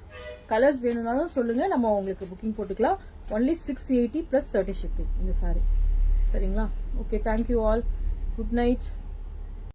கலர்ஸ் வேணும்னாலும் சொல்லுங்க, நம்ம உங்களுக்கு புக்கிங் போட்டுக்கலாம். ஒன்லி 680 + 30 ஷிப்பிங் இந்த சாரி. சரிங்களா? Okay, thank you all. Good night.